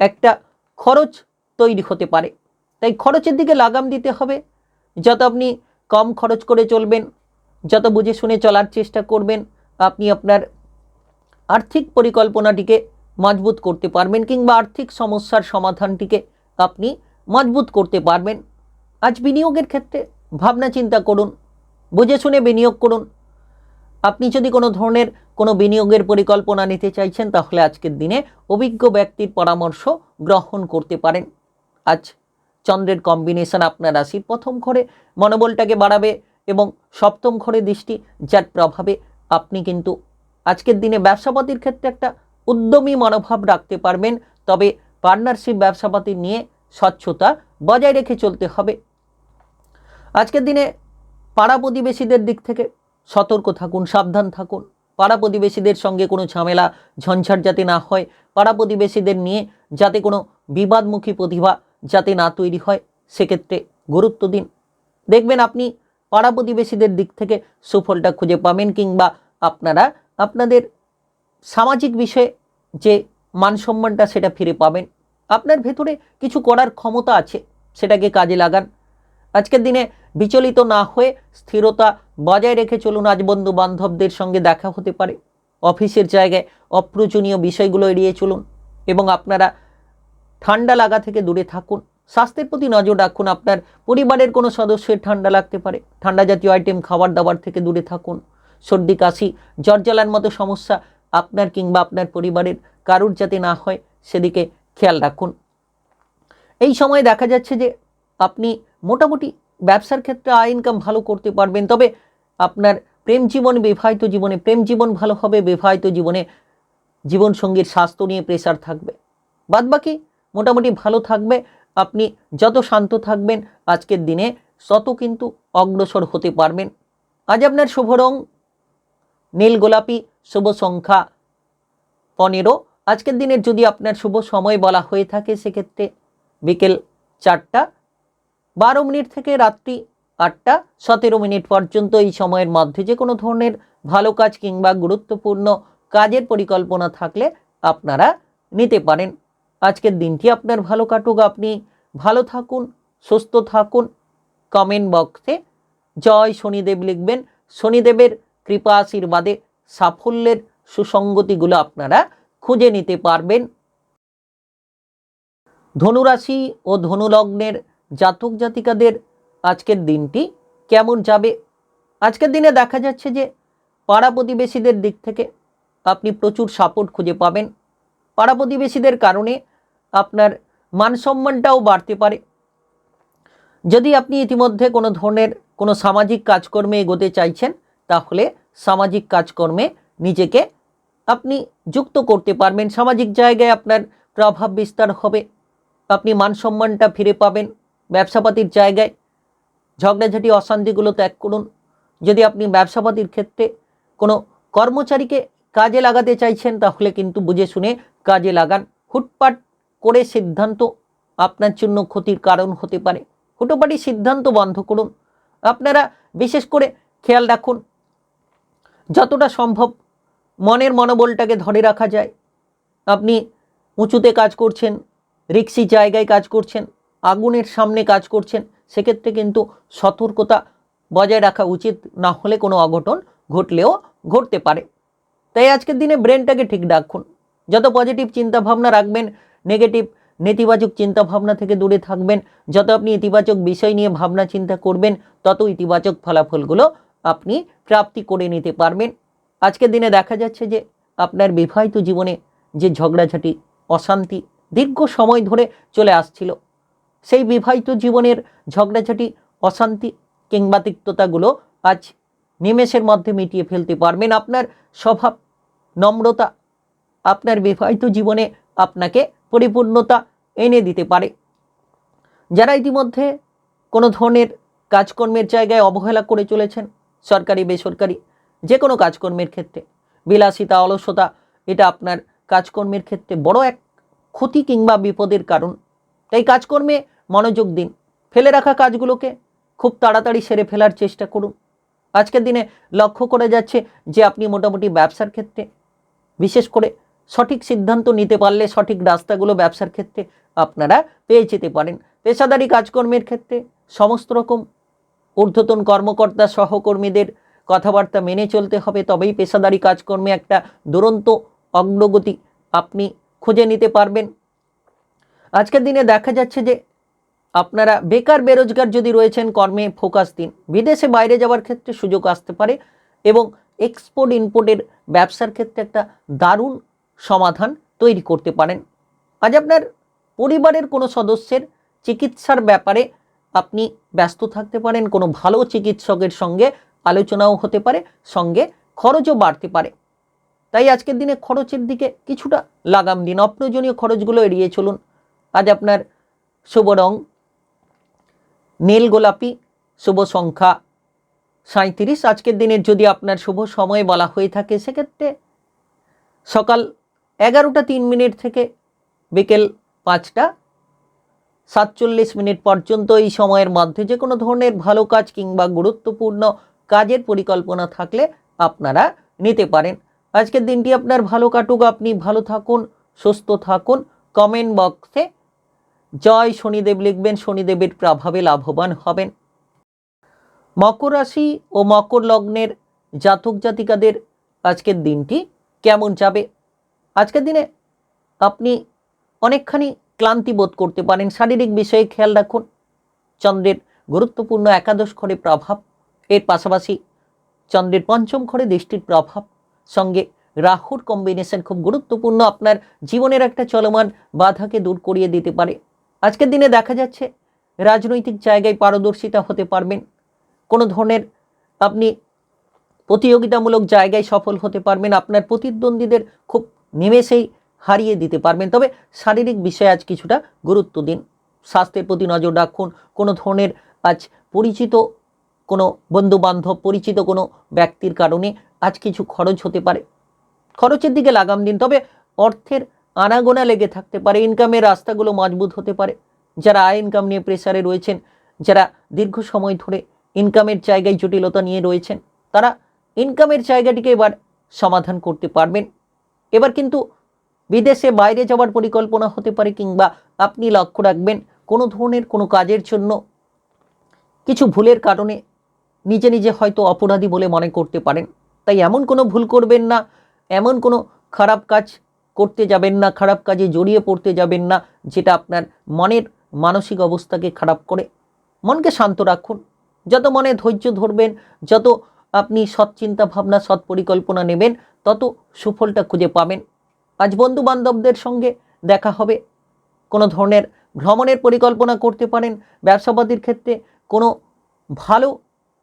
[SPEAKER 1] একটা খরচ তৈরি হতে পারে, তাই খরচের দিকে লাগাম দিতে হবে। যত আপনি কম খরচ করে চলবেন, যত বুঝে শুনে চলার চেষ্টা করবেন, আপনি আপনার আর্থিক পরিকল্পনাটিকে মজবুত করতে পারবেন, কিংবা আর্থিক সমস্যার সমাধানটিকে আপনি মজবুত করতে পারবেন। আজ বিনিয়োগের ক্ষেত্রে ভাবনা চিন্তা করুন, বুঝে শুনে বিনিয়োগ করুন। আপনি যদি কোনো ধরনের কোনো বিনিয়োগের পরিকল্পনা নিতে চাইছেন তাহলে আজকের দিনে অভিজ্ঞ ব্যক্তির পরামর্শ গ্রহণ করতে পারেন। আজ চন্দ্রের কম্বিনেশন আপনার রাশির প্রথম ঘরে মনোবলটাকে বাড়াবে এবং সপ্তম ঘরে দৃষ্টি, যার প্রভাবে আপনি কিন্তু আজকের দিনে ব্যবসাপাতির ক্ষেত্রে একটা উদ্যমী মনোভাব রাখতে পারবেন। তবে পার্টনারশিপ ব্যবসাপাতি নিয়ে স্বচ্ছতা বজায় রেখে চলতে হবে। আজকের দিনে পাড়া প্রতিবেশীদের দিক থেকে সতর্ক থাকুন, সাবধান থাকুন। পাড়া প্রতিবেশীদের সঙ্গে কোনো ঝামেলা ঝঞ্ঝাট যাতে না হয়, পাড়া প্রতিবেশীদের নিয়ে যাতে কোনো বিবাদমুখী প্রতিভা যাতে না তৈরি হয় সেক্ষেত্রে গুরুত্ব দিন। দেখবেন আপনি পাড়া প্রতিবেশীদের দিক থেকে সুফলটা খুঁজে পাবেন, কিংবা আপনারা আপনাদের সামাজিক বিষয়ে যে মানসম্মানটা সেটা ফিরে পাবেন। আপনার ভেতরে কিছু করার ক্ষমতা আছে, সেটাকে কাজে লাগান। আজকের দিনে বিচলিত না হয়ে স্থিরতা বজায় রেখে চলুন। আজ বন্ধু বান্ধবদের সঙ্গে দেখা হতে পারে, অফিসের জায়গায় অপ্রয়োজনীয় বিষয়গুলো এড়িয়ে চলুন এবং আপনারা ঠান্ডা লাগা থেকে দূরে থাকুন। স্বাস্থ্যের প্রতি নজর রাখুন। আপনার পরিবারের কোনো সদস্যের ঠান্ডা লাগতে পারে, ঠান্ডা জাতীয় আইটেম খাবার দাবার থেকে দূরে থাকুন। সর্দি কাশি জ্বর জ্বালার মতো সমস্যা আপনার কিংবা আপনার পরিবারের কারুর যাতে না হয় সেদিকে খেয়াল রাখুন। এই সময় দেখা যাচ্ছে যে আপনি মোটামুটি ব্যবসার ক্ষেত্রে আয় ইনকাম ভালো করতে পারবেন। তবে আপনার প্রেম জীবন, বিবাহিত জীবনে প্রেম জীবন ভালো হবে, বিবাহিত জীবনে জীবনসঙ্গীর স্বাস্থ্য নিয়ে প্রেশার থাকবে। বাদবাকি মোটামুটি ভালো থাকবে। আপনি যত শান্ত থাকবেন আজকের দিনে তত কিন্তু অগ্রসর হতে পারবেন। আজ আপনার শুভ রং নীল গোলাপি, শুভ সংখ্যা 15। আজকের দিনের যদি আপনার শুভ সময় বলা হয়ে থাকে সেক্ষেত্রে বিকেল 4টা 12 থেকে রাত্রি 8টা 17 পর্যন্ত এই সময়ের মধ্যে যে কোনো ধরনের ভালো কাজ কিংবা গুরুত্বপূর্ণ কাজের পরিকল্পনা থাকলে আপনারা নিতে পারেন। আজকের দিনটি আপনার ভালো কাটুক, আপনি ভালো থাকুন, সুস্থ থাকুন। কমেন্ট বক্সে জয় শনিদেব লিখবেন। শনিদেবের কৃপা আশীর্বাদে সাফল্যের সুসঙ্গতিগুলো আপনারা খুঁজে নিতে পারবেন। ধনুরাশি ও ধনুলগ্নের জাতক জাতিকাদের আজকের দিনটি কেমন যাবে? আজকের দিনে দেখা যাচ্ছে যে পাড়া প্রতিবেশীদের দিক থেকে আপনি প্রচুর সাপোর্ট খুঁজে পাবেন। পাড়া প্রতিবেশীদের কারণে আপনার মান সম্মানটাও বাড়তে পারে। যদি আপনি ইতিমধ্যে কোনো ধরনের কোনো সামাজিক কাজকর্মে এগোতে চাইছেন তাহলে সামাজিক কাজকর্মে নিজেকে আপনি যুক্ত করতে পারবেন। সামাজিক জায়গায় আপনার প্রভাব বিস্তার হবে, আপনি মান সম্মানটা ফিরে পাবেন। ব্যবসাপাতির জায়গায় ঝগড়াঝাটি অশান্তিগুলো ত্যাগ করুন। যদি আপনি ব্যবসাপাতির ক্ষেত্রে কোনো কর্মচারীকে কাজে লাগাতে চাইছেন তাহলে কিন্তু বুঝে শুনে কাজে লাগান। হুটপাট করে সিদ্ধান্ত আপনার জন্য ক্ষতির কারণ হতে পারে। হুটোপাটি সিদ্ধান্ত বন্ধ করুন। আপনারা বিশেষ করে খেয়াল রাখুন যতটা সম্ভব মনের মনোবলটাকে ধরে রাখা যায়। আপনি উঁচুতে কাজ করছেন, রিক্সি জায়গায় কাজ করছেন, আগুনের সামনে কাজ করছেন, সেক্ষেত্রে কিন্তু সতর্কতা বজায় রাখা উচিত, না হলে কোনো অঘটন ঘটলেও ঘটতে পারে। তাই আজকের দিনে ব্রেনটাকে ঠিক রাখুন। যত পজিটিভ চিন্তাভাবনা রাখবেন, নেতিবাচক চিন্তাভাবনা থেকে দূরে থাকবেন। যত আপনি ইতিবাচক বিষয় নিয়ে ভাবনা চিন্তা করবেন তত ইতিবাচক ফলাফলগুলো আপনি প্রাপ্তি করে নিতে পারবেন। আজকের দিনে দেখা যাচ্ছে যে আপনার বিবাহিত জীবনে যে ঝগড়াঝাটি অশান্তি দীর্ঘ সময় ধরে চলে আসছিল, সেই বিবাহিত জীবনের ঝগড়াঝাটি অশান্তি কিংবা তিক্ততাগুলো আজ নিমেষের মধ্যে মিটিয়ে ফেলতে পারবেন। আপনার স্বভাব নম্রতা আপনার বিবাহিত জীবনে আপনাকে পরিপূর্ণতা এনে দিতে পারে। যারা ইতিমধ্যে কোনো ধরনের কাজকর্মের জায়গায় অবহেলা করে চলেছেন, সরকারি বেসরকারি যে কোনো কাজকর্মের ক্ষেত্রে বিলাসিতা অলসতা এটা আপনার কাজকর্মের ক্ষেত্রে বড় এক ক্ষতি কিংবা বিপদের কারণ। তাই কাজকর্মে মনোযোগ দিন। ফেলে রাখা কাজগুলোকে খুব তাড়াতাড়ি সেরে ফেলার চেষ্টা করুন। আজকের দিনে লক্ষ্য করে যাচ্ছে যে আপনি মোটামুটি ব্যবসার ক্ষেত্রে বিশেষ করে সঠিক সিদ্ধান্ত নিতে পারলে সঠিক রাস্তাগুলো ব্যবসার ক্ষেত্রে আপনারা পেয়ে যেতে পারেন। পেশাদারি কাজকর্মের ক্ষেত্রে সমস্ত রকম ঊর্ধ্বতন কর্মকর্তা সহকর্মীদের কথাবার্তা মেনে চলতে হবে, তবেই পেশাদারি কাজকর্মে একটা দুরন্ত অগ্রগতি আপনি খুঁজে নিতে পারবেন। আজকের দিনে দেখা যাচ্ছে যে আপনারা বেকার বেরোজগার যদি রয়েছেন, কর্মে ফোকাস দিন। বিদেশে বাইরে যাওয়ার ক্ষেত্রে সুযোগ আসতে পারে এবং এক্সপোর্ট ইম্পোর্টের ব্যবসার ক্ষেত্রে একটা দারুণ সমাধান তৈরি করতে পারেন। আজ আপনার পরিবারের কোনো সদস্যের চিকিৎসার ব্যাপারে আপনি ব্যস্ত থাকতে পারেন। কোনো ভালো চিকিৎসকের সঙ্গে আলোচনাও হতে পারে, সঙ্গে খরচও বাড়তে পারে। তাই আজকের দিনে খরচের দিকে কিছুটা লাগাম দিন, অপ্রয়োজনীয় খরচগুলো এড়িয়ে চলুন। আজ আপনার শুভ রং নীল গোলাপি, শুভ সংখ্যা 37। আজকের দিনের যদি আপনার শুভ সময় বলা হয়ে থাকে সেক্ষেত্রে সকাল 11টা 3 থেকে বিকেল 5টা 47 পর্যন্ত এই সময়ের মধ্যে যে কোনো ধরনের ভালো কাজ কিংবা গুরুত্বপূর্ণ কাজের পরিকল্পনা থাকলে আপনারা নিতে পারেন। আজকের দিনটি আপনার ভালো কাটুক, আপনি ভালো থাকুন, সুস্থ থাকুন। কমেন্ট বক্সে জয় শনিদেব লিখবেন। শনিদেবের প্রভাবে লাভবান হবেন। মকর রাশি ও মকর লগ্নের জাতক জাতিকাদের আজকের দিনটি কেমন যাবে? আজকের দিনে আপনি অনেকখানি ক্লান্তি বোধ করতে পারেন। শারীরিক বিষয়ে খেয়াল রাখুন। চন্দ্রের গুরুত্বপূর্ণ একাদশ ঘরে প্রভাব, এর পাশাপাশি চন্দ্রের পঞ্চম ঘরে দৃষ্টির প্রভাব, সঙ্গে রাহুর কম্বিনেশন খুব গুরুত্বপূর্ণ। আপনার জীবনের একটা চলমান বাধাকে দূর করিয়ে দিতে পারে। আজকের দিনে দেখা যাচ্ছে রাজনৈতিক জায়গায় পারদর্শিতা হতে পারবেন। কোনো ধরনের আপনি প্রতিযোগিতামূলক জায়গায় সফল হতে পারবেন। আপনার প্রতিদ্বন্দ্বীদের খুব নিমেষেই হারিয়ে দিতে পারবেন। তবে শারীরিক বিষয়ে আজ কিছুটা গুরুত্ব দিন। স্বাস্থ্যের প্রতি নজর রাখুন। কোনো ধরনের আজ পরিচিত কোনো বন্ধুবান্ধব, পরিচিত কোনো ব্যক্তির কারণে আজ কিছু খরচ হতে পারে, খরচের দিকে লাগাম দিন। তবে অর্থের আনাগোনা লেগে থাকতে পারে, ইনকামের রাস্তাগুলো মজবুত হতে পারে। যারা আয় ইনকাম নিয়ে প্রেসারে রয়েছেন, যারা দীর্ঘ সময় ধরে ইনকামের জায়গায় জটিলতা নিয়ে রয়েছেন, তারা ইনকামের জায়গাটিকে এবার সমাধান করতে পারবেন। এবার কিন্তু বিদেশে বাইরে যাওয়ার পরিকল্পনা হতে পারে, কিংবা আপনি লক্ষ্য রাখবেন কোনো ধরনের কোনো কাজের জন্য কিছু ভুলের কারণে নিজে নিজে হয়তো অপরাধী বলে মনে করতে পারেন। তাই এমন কোনো ভুল করবেন না, এমন কোনো খারাপ কাজ করতে যাবেন না, খারাপ কাজে জড়িয়ে পড়তে যাবেন না যেটা আপনার মনের মানসিক অবস্থাকে খারাপ করে। মনকে শান্ত রাখুন। যত মনে ধৈর্য ধরবেন, যত আপনি সৎ চিন্তা ভাবনা, সৎ পরিকল্পনা নেবেন, তত সুফলটা খুঁজে পাবেন। আজ বন্ধু বান্ধবদের সঙ্গে দেখা হবে, কোনো ধরনের ভ্রমণের পরিকল্পনা করতে পারেন। ব্যবসাপাতির ক্ষেত্রে কোনো ভালো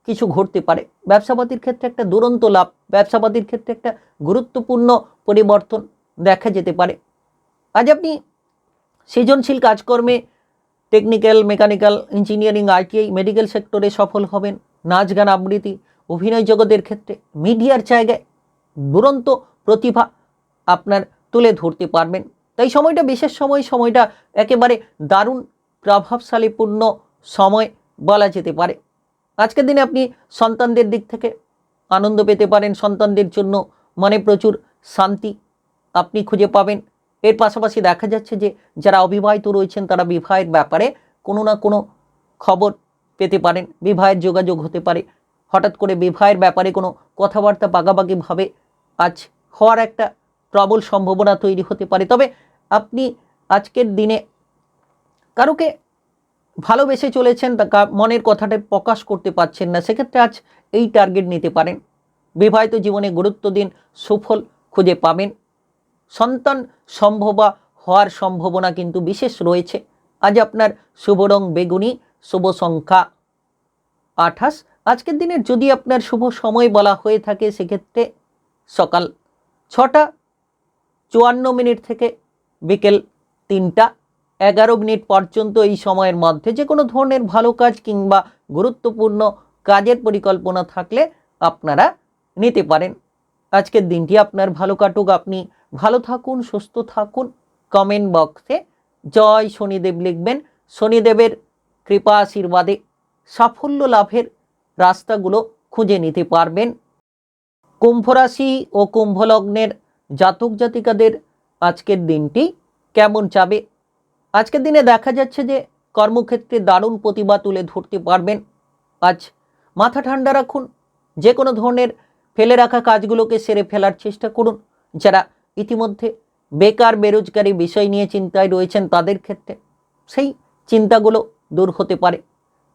[SPEAKER 1] কিছু ঘটতে পারে, ব্যবসাপাতির ক্ষেত্রে একটা দুরন্ত লাভ, ব্যবসাপাতির ক্ষেত্রে একটা গুরুত্বপূর্ণ পরিবর্তন দেখা যেতে পারে। আজ আপনি সৃজনশীল কাজকর্মে, technical, mechanical, engineering, ITI, medical সেক্টরে সফল হবেন। নাচ গান, আবৃত্তি, অভিনয় জগতের ক্ষেত্রে, মিডিয়ার জায়গায় দুরন্ত প্রতিভা আপনার তুলে ধরতে পারবেন। তাই সময়টা বিশেষ সময়, সময়টা একেবারে দারুণ প্রভাবশালীপূর্ণ সময় বলা যেতে পারে। আজকের দিনে আপনি সন্তানদের দিক থেকে আনন্দ পেতে পারেন, সন্তানদের জন্য মনে প্রচুর শান্তি আপনি খুঁজে পাবেন। এর পাশাপাশি দেখা যাচ্ছে যে যারা অবিবাহিত রয়েছেন তারা বিবাহের ব্যাপারে কোনো না কোনো খবর পেতে পারেন, বিবাহের যোগাযোগ হতে পারে। হঠাৎ করে বিবাহের ব্যাপারে কোনো কথাবার্তা পাকাপাকিভাবে আজ হওয়ার একটা প্রবল সম্ভাবনা তৈরি হতে পারে। তবে আপনি আজকের দিনে কারোকে ভালোবেসে চলেছেন, মনের কথাটা প্রকাশ করতে পারছেন না, সেক্ষেত্রে আজ এই টার্গেট নিতে পারেন। বিবাহিত জীবনে গুরুত্ব দিন, সুফল খুঁজে পাবেন। সন্তান সম্ভব হওয়ার সম্ভাবনা কিন্তু বিশেষ রয়েছে। আজ আপনার শুভ রং বেগুনি, শুভ সংখ্যা 28। আজকের দিনের যদি আপনার শুভ সময় বলা হয়ে থাকে সেক্ষেত্রে সকাল 6টা 54 থেকে বিকেল 3টা 11 পর্যন্ত। এই সময়ের মধ্যে যে কোনো ধরনের ভালো কাজ কিংবা গুরুত্বপূর্ণ কাজের পরিকল্পনা থাকলে আপনারা নিতে পারেন। আজকের দিনটি আপনার ভালো কাটুক, আপনি ভালো থাকুন, সুস্থ থাকুন। কমেন্ট বক্সে জয় শনিদেব লিখবেন। শনিদেবের কৃপা আশীর্বাদে সাফল্য লাভের রাস্তাগুলো খুঁজে নিতে পারবেন। কুম্ভ রাশি ও কুম্ভ লগ্নের জাতক জাতিকাদের আজকের দিনটি কেমন যাবে? আজকের দিনে দেখা যাচ্ছে যে কর্মক্ষেত্রে দারুণ প্রতিভা তুলে ধরতে পারবেন। আজ মাথা ঠান্ডা রাখুন, যে কোনো ধরনের ফেলে রাখা কাজগুলোকে সেরে ফেলার চেষ্টা করুন। যারা ইতিমধ্যে বেকার বেরোজগারি বিষয় নিয়ে চিন্তায় রয়েছেন তাদের ক্ষেত্রে সেই চিন্তাগুলো দূর হতে পারে।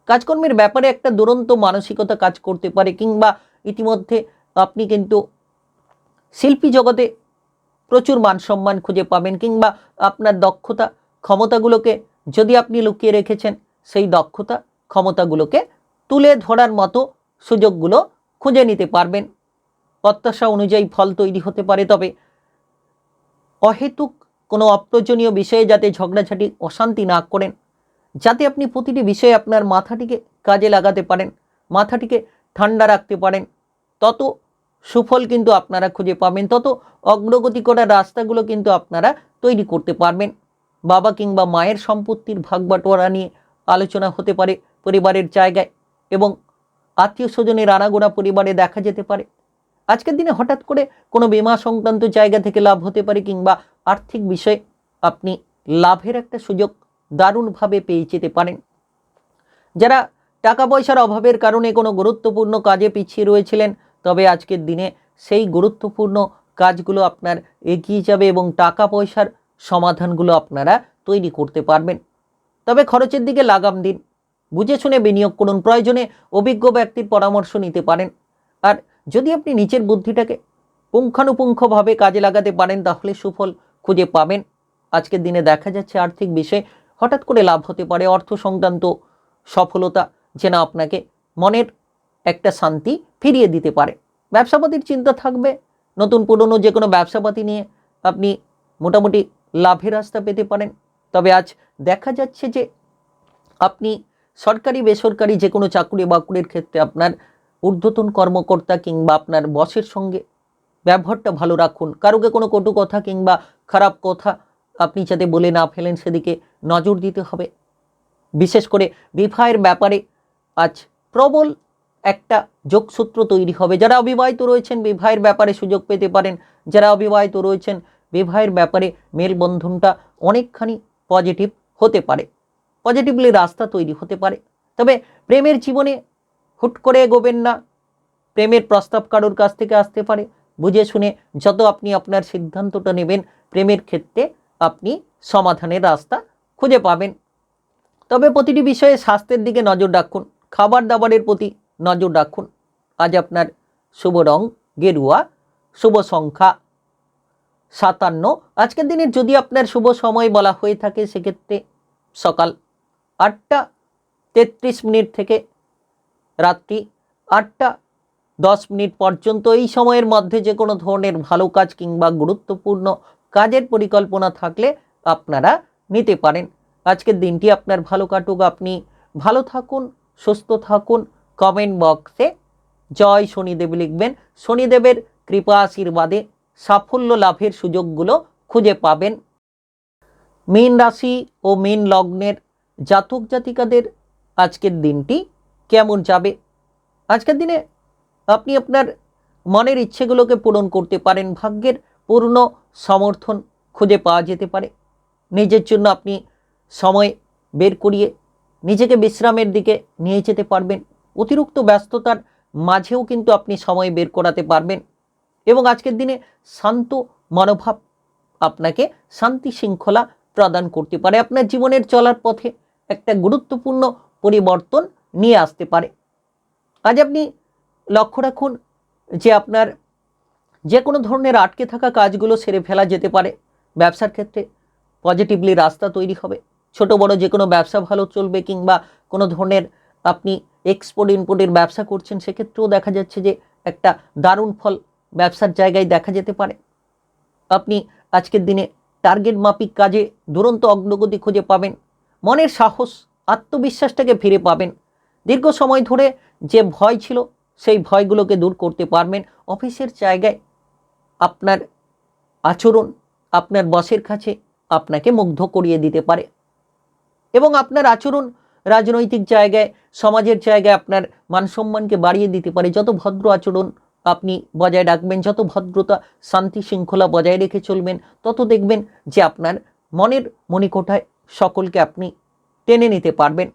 [SPEAKER 1] কাজকর্মের ব্যাপারে একটা দুরন্ত মানসিকতা কাজ করতে পারে, কিংবা ইতিমধ্যে আপনি কিন্তু শিল্পী জগতে প্রচুর মান সম্মান খুঁজে পাবেন, কিংবা আপনার দক্ষতা ক্ষমতাগুলোকে যদি আপনি লুকিয়ে রেখেছেন সেই দক্ষতা ক্ষমতাগুলোকে তুলে ধরার মতো সুযোগগুলো খুঁজে নিতে পারবেন। প্রত্যাশা অনুযায়ী ফল তৈরি হতে পারে। তবে অহেতুক কোনো অপ্রয়োজনীয় বিষয়ে যাতে ঝগড়াঝাটি অশান্তি না করেন, যাতে আপনি প্রতিটি বিষয়ে আপনার মাথাটিকে কাজে লাগাতে পারেন, মাথাটিকে ঠান্ডা রাখতে পারেন, তত সুফল কিন্তু আপনারা খুঁজে পাবেন, তত অগ্রগতি করার রাস্তাগুলো কিন্তু আপনারা তৈরি করতে পারবেন। বাবা কিংবা মায়ের সম্পত্তির ভাগ বাটোয়ারা নিয়ে আলোচনা হতে পারে পরিবারের জায়গায়, এবং আত্মীয় স্বজনের আনাগোনা পরিবারে দেখা যেতে পারে। আজকের দিনে হঠাৎ করে কোনো বীমা সংক্রান্ত জায়গা থেকে লাভ হতে পারে, কিংবা আর্থিক বিষয়ে আপনি লাভের একটা সুযোগ দারুণভাবে পেয়ে যেতে পারেন। যারা টাকা পয়সার অভাবের কারণে কোনো গুরুত্বপূর্ণ কাজে পিছিয়ে রয়েছিলেন, তবে আজকের দিনে সেই গুরুত্বপূর্ণ কাজগুলো আপনার এগিয়ে যাবে এবং টাকা পয়সার সমাধানগুলো আপনারা তৈরি করতে পারবেন। তবে খরচের দিকে লাগাম দিন, বুঝে শুনে বিনিয়োগ করুন, প্রয়োজনে অভিজ্ঞ ব্যক্তির পরামর্শ নিতে পারেন। আর যদি আপনি নিজের বুদ্ধিটাকে পুঙ্খানুপুঙ্খভাবে কাজে লাগাতে পারেন তাহলে সুফল খুঁজে পাবেন। আজকের দিনে দেখা যাচ্ছে আর্থিক বিষয়ে হঠাৎ করে লাভ হতে পারে, অর্থ সংক্রান্ত সফলতা যেন আপনাকে মনের একটা শান্তি ফিরিয়ে দিতে পারে। ব্যবসাপাতির চিন্তা থাকবে, নতুন পুরনো যে কোনো ব্যবসাপাতি নিয়ে আপনি মোটামুটি লাভের রাস্তা পেতে পারেন। তবে আজ দেখা যাচ্ছে যে আপনি সরকারি বেসরকারি যে কোনো চাকরি বাকরির ক্ষেত্রে আপনার ঊর্ধ্বতন কর্মকর্তা কিংবা আপনার বসের সঙ্গে ব্যবহারটা ভালো রাখুন। কারোকে কোনো কটু কথা কিংবা খারাপ কথা আপনি যাতে বলে না ফেলেন সেদিকে নজর দিতে হবে। বিশেষ করে বিবাহের ব্যাপারে আজ প্রবল একটা যোগসূত্র তৈরি হবে। যারা অবিবাহিত রয়েছেন বিবাহের ব্যাপারে সুযোগ পেতে পারেন। যারা অবিবাহিত রয়েছেন বিবাহের ব্যাপারে মেলবন্ধনটা অনেকখানি পজিটিভ হতে পারে, পজিটিভলি রাস্তা তৈরি হতে পারে। তবে প্রেমের জীবনে হুট করে এগোবেন না। প্রেমের প্রস্তাব কারোর কাছ থেকে আসতে পারে। বুঝে শুনে যত আপনি আপনার সিদ্ধান্তটা নেবেন প্রেমের ক্ষেত্রে আপনি সমাধানের রাস্তা খুঁজে পাবেন। তবে প্রতিটি বিষয়ে স্বাস্থ্যের দিকে নজর রাখুন, খাবার দাবারের প্রতি নজর রাখুন। আজ আপনার শুভ রং গেরুয়া, শুভ সংখ্যা 57। আজকের দিনে যদি আপনার শুভ সময় বলা হয়ে থাকে সেক্ষেত্রে সকাল 8টা 33 থেকে রাত্রি 8টা 10 পর্যন্ত। এই সময়ের মধ্যে যে কোনো ধরনের ভালো কাজ কিংবা গুরুত্বপূর্ণ কাজের পরিকল্পনা থাকলে আপনারা নিতে পারেন। আজকের দিনটি আপনার ভালো কাটুক, আপনি ভালো থাকুন, সুস্থ থাকুন। কমেন্ট বক্সে জয় শনিদেব লিখবেন। শনিদেবের কৃপা আশীর্বাদে সাফল্য লাভের সুযোগগুলো খুঁজে পাবেন। মীন রাশি ও মীন লগ্নের জাতক জাতিকাদের আজকের দিনটি কেমন যাবে? আজকের দিনে আপনি আপনার মনের ইচ্ছেগুলোকে পূরণ করতে পারেন। ভাগ্যের পূর্ণ সমর্থন খুঁজে পাওয়া যেতে পারে। নিজের জন্য আপনি সময় বের করিয়ে নিজেকে বিশ্রামের দিকে নিয়ে যেতে পারবেন। অতিরিক্ত ব্যস্ততার মাঝেও কিন্তু আপনি সময় বের করাতে পারবেন এবং আজকের দিনে শান্ত মনোভাব আপনাকে শান্তি শৃঙ্খলা প্রদান করতে পারে। আপনার জীবনের চলার পথে একটা গুরুত্বপূর্ণ পরিবর্তন নিয়ে আসতে পারে। আজ আপনি লক্ষ্য রাখুন যে আপনার যে কোনো ধরনের আটকে থাকা কাজগুলো সেরে ফেলা যেতে পারে। ব্যবসার ক্ষেত্রে পজিটিভলি রাস্তা তৈরি হবে। ছোট বড় যে কোনো ব্যবসা ভালো চলবে কিংবা কোনো ধরনের আপনি এক্সপোর্ট ইম্পোর্টের ব্যবসা করছেন সেক্ষেত্রেও দেখা যাচ্ছে যে একটা দারুণ ফল ব্যবসার জায়গায় দেখা যেতে পারে। আপনি আজকের দিনে টার্গেট মাফিক কাজে দুরন্ত অগ্রগতি খুঁজে পাবেন। মনের সাহস আত্মবিশ্বাসটাকে ফিরে পাবেন। দীর্ঘ সময় ধরে যে ভয় ছিল সেই ভয়গুলোকে দূর করতে পারবেন। অফিসের জায়গায় আপনার আচরণ আপনার বসের কাছে আপনাকে মুগ্ধ করিয়ে দিতে পারে এবং আপনার আচরণ রাজনৈতিক জায়গায় সমাজের জায়গায় আপনার মানসম্মানকে বাড়িয়ে দিতে পারে। যত ভদ্র আচরণ আপনি বজায় রাখবেন, যত ভদ্রতা শান্তি শৃঙ্খলা বজায় রেখে চলবেন, তত দেখবেন যে আপনার মনের মণিকোঠায় সকলকে আপনি টেনে নিতে পারবেন।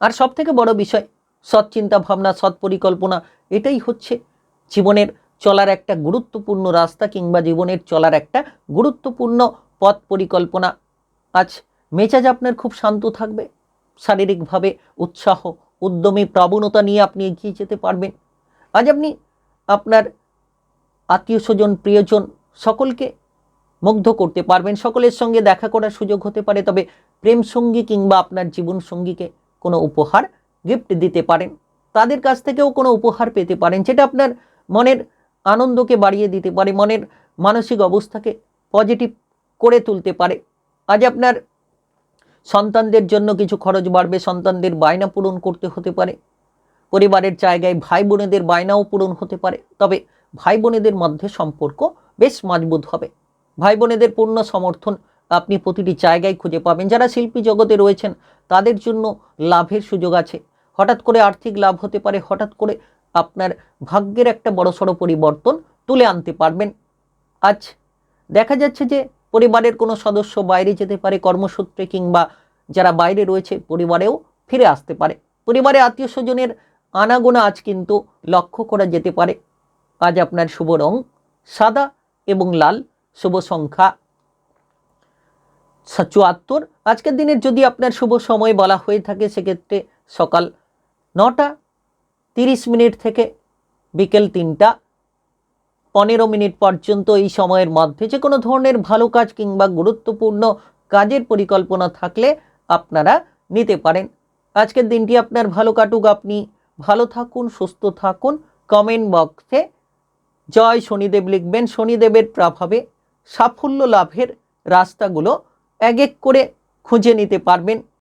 [SPEAKER 1] আর সবথেকে বড় বিষয় সৎ চিন্তা ভাবনা, সৎ পরিকল্পনা, এটাই হচ্ছে জীবনের চলার একটা গুরুত্বপূর্ণ রাস্তা কিংবা জীবনের চলার একটা গুরুত্বপূর্ণ পথ পরিকল্পনা। আজ মেজাজ আপনার খুব শান্ত থাকবে। শারীরিকভাবে উৎসাহ উদ্যমী প্রবণতা নিয়ে আপনি এগিয়ে যেতে পারবেন। আজ আপনি আপনার আত্মীয় স্বজন প্রিয়জন সকলকে মুগ্ধ করতে পারবেন। সকলের সঙ্গে দেখা করার সুযোগ হতে পারে। তবে প্রেম সঙ্গী কিংবা আপনার জীবন সঙ্গীকে কোনো উপহার গিফট দিতে পারেন। তাদের কাছ থেকেও কোনো উপহার পেতে পারেন যেটা আপনার মনের আনন্দকে বাড়িয়ে দিতে পারে, মনের মানসিক অবস্থাকে পজিটিভ করে তুলতে পারে। আজ আপনার সন্তানদের জন্য কিছু খরচ বাড়বে। সন্তানদের বায়না পূরণ করতে হতে পারে। পরিবারের জায়গায় ভাই বোনেদের বায়নাও পূরণ হতে পারে। তবে ভাই বোনেদের মধ্যে সম্পর্ক বেশ মজবুত হবে। ভাই বোনেদের পূর্ণ সমর্থন আপনি প্রতিটি জায়গায় খুঁজে পাবেন। যারা শিল্পী জগতে রয়েছেন তাদের জন্য লাভের সুযোগ আছে। হঠাৎ করে আর্থিক লাভ হতে পারে। হঠাৎ করে আপনার ভাগ্যের একটা বড়সড় পরিবর্তন তুলে আনতে পারবেন। আজ দেখা যাচ্ছে যে পরিবারের কোনো সদস্য বাইরে যেতে পারে কর্মসূত্রে কিংবা যারা বাইরে রয়েছে পরিবারেও ফিরে আসতে পারে। পরিবারে আত্মীয় স্বজনের আনাগোনা আজ কিন্তু লক্ষ্য করা যেতে পারে। আজ আপনার শুভ রং সাদা এবং লাল, শুভ সংখ্যা 74। আজকের দিনের যদি আপনার শুভ সময় বলা হয়ে থাকে সেক্ষেত্রে সকাল 9টা 30 থেকে বিকেল 3টা 15 পর্যন্ত। এই সময়ের মধ্যে যে কোনো ধরনের ভালো কাজ কিংবা গুরুত্বপূর্ণ কাজের পরিকল্পনা থাকলে আপনারা নিতে পারেন। আজকের দিনটি আপনার ভালো কাটুক, আপনি ভালো থাকুন, সুস্থ থাকুন। কমেন্ট বক্সে জয় শনিদেব লিখবেন। শনিদেবের প্রভাবে সাফল্য লাভের রাস্তাগুলো এক এক করে খুঁজে নিতে পারবেন।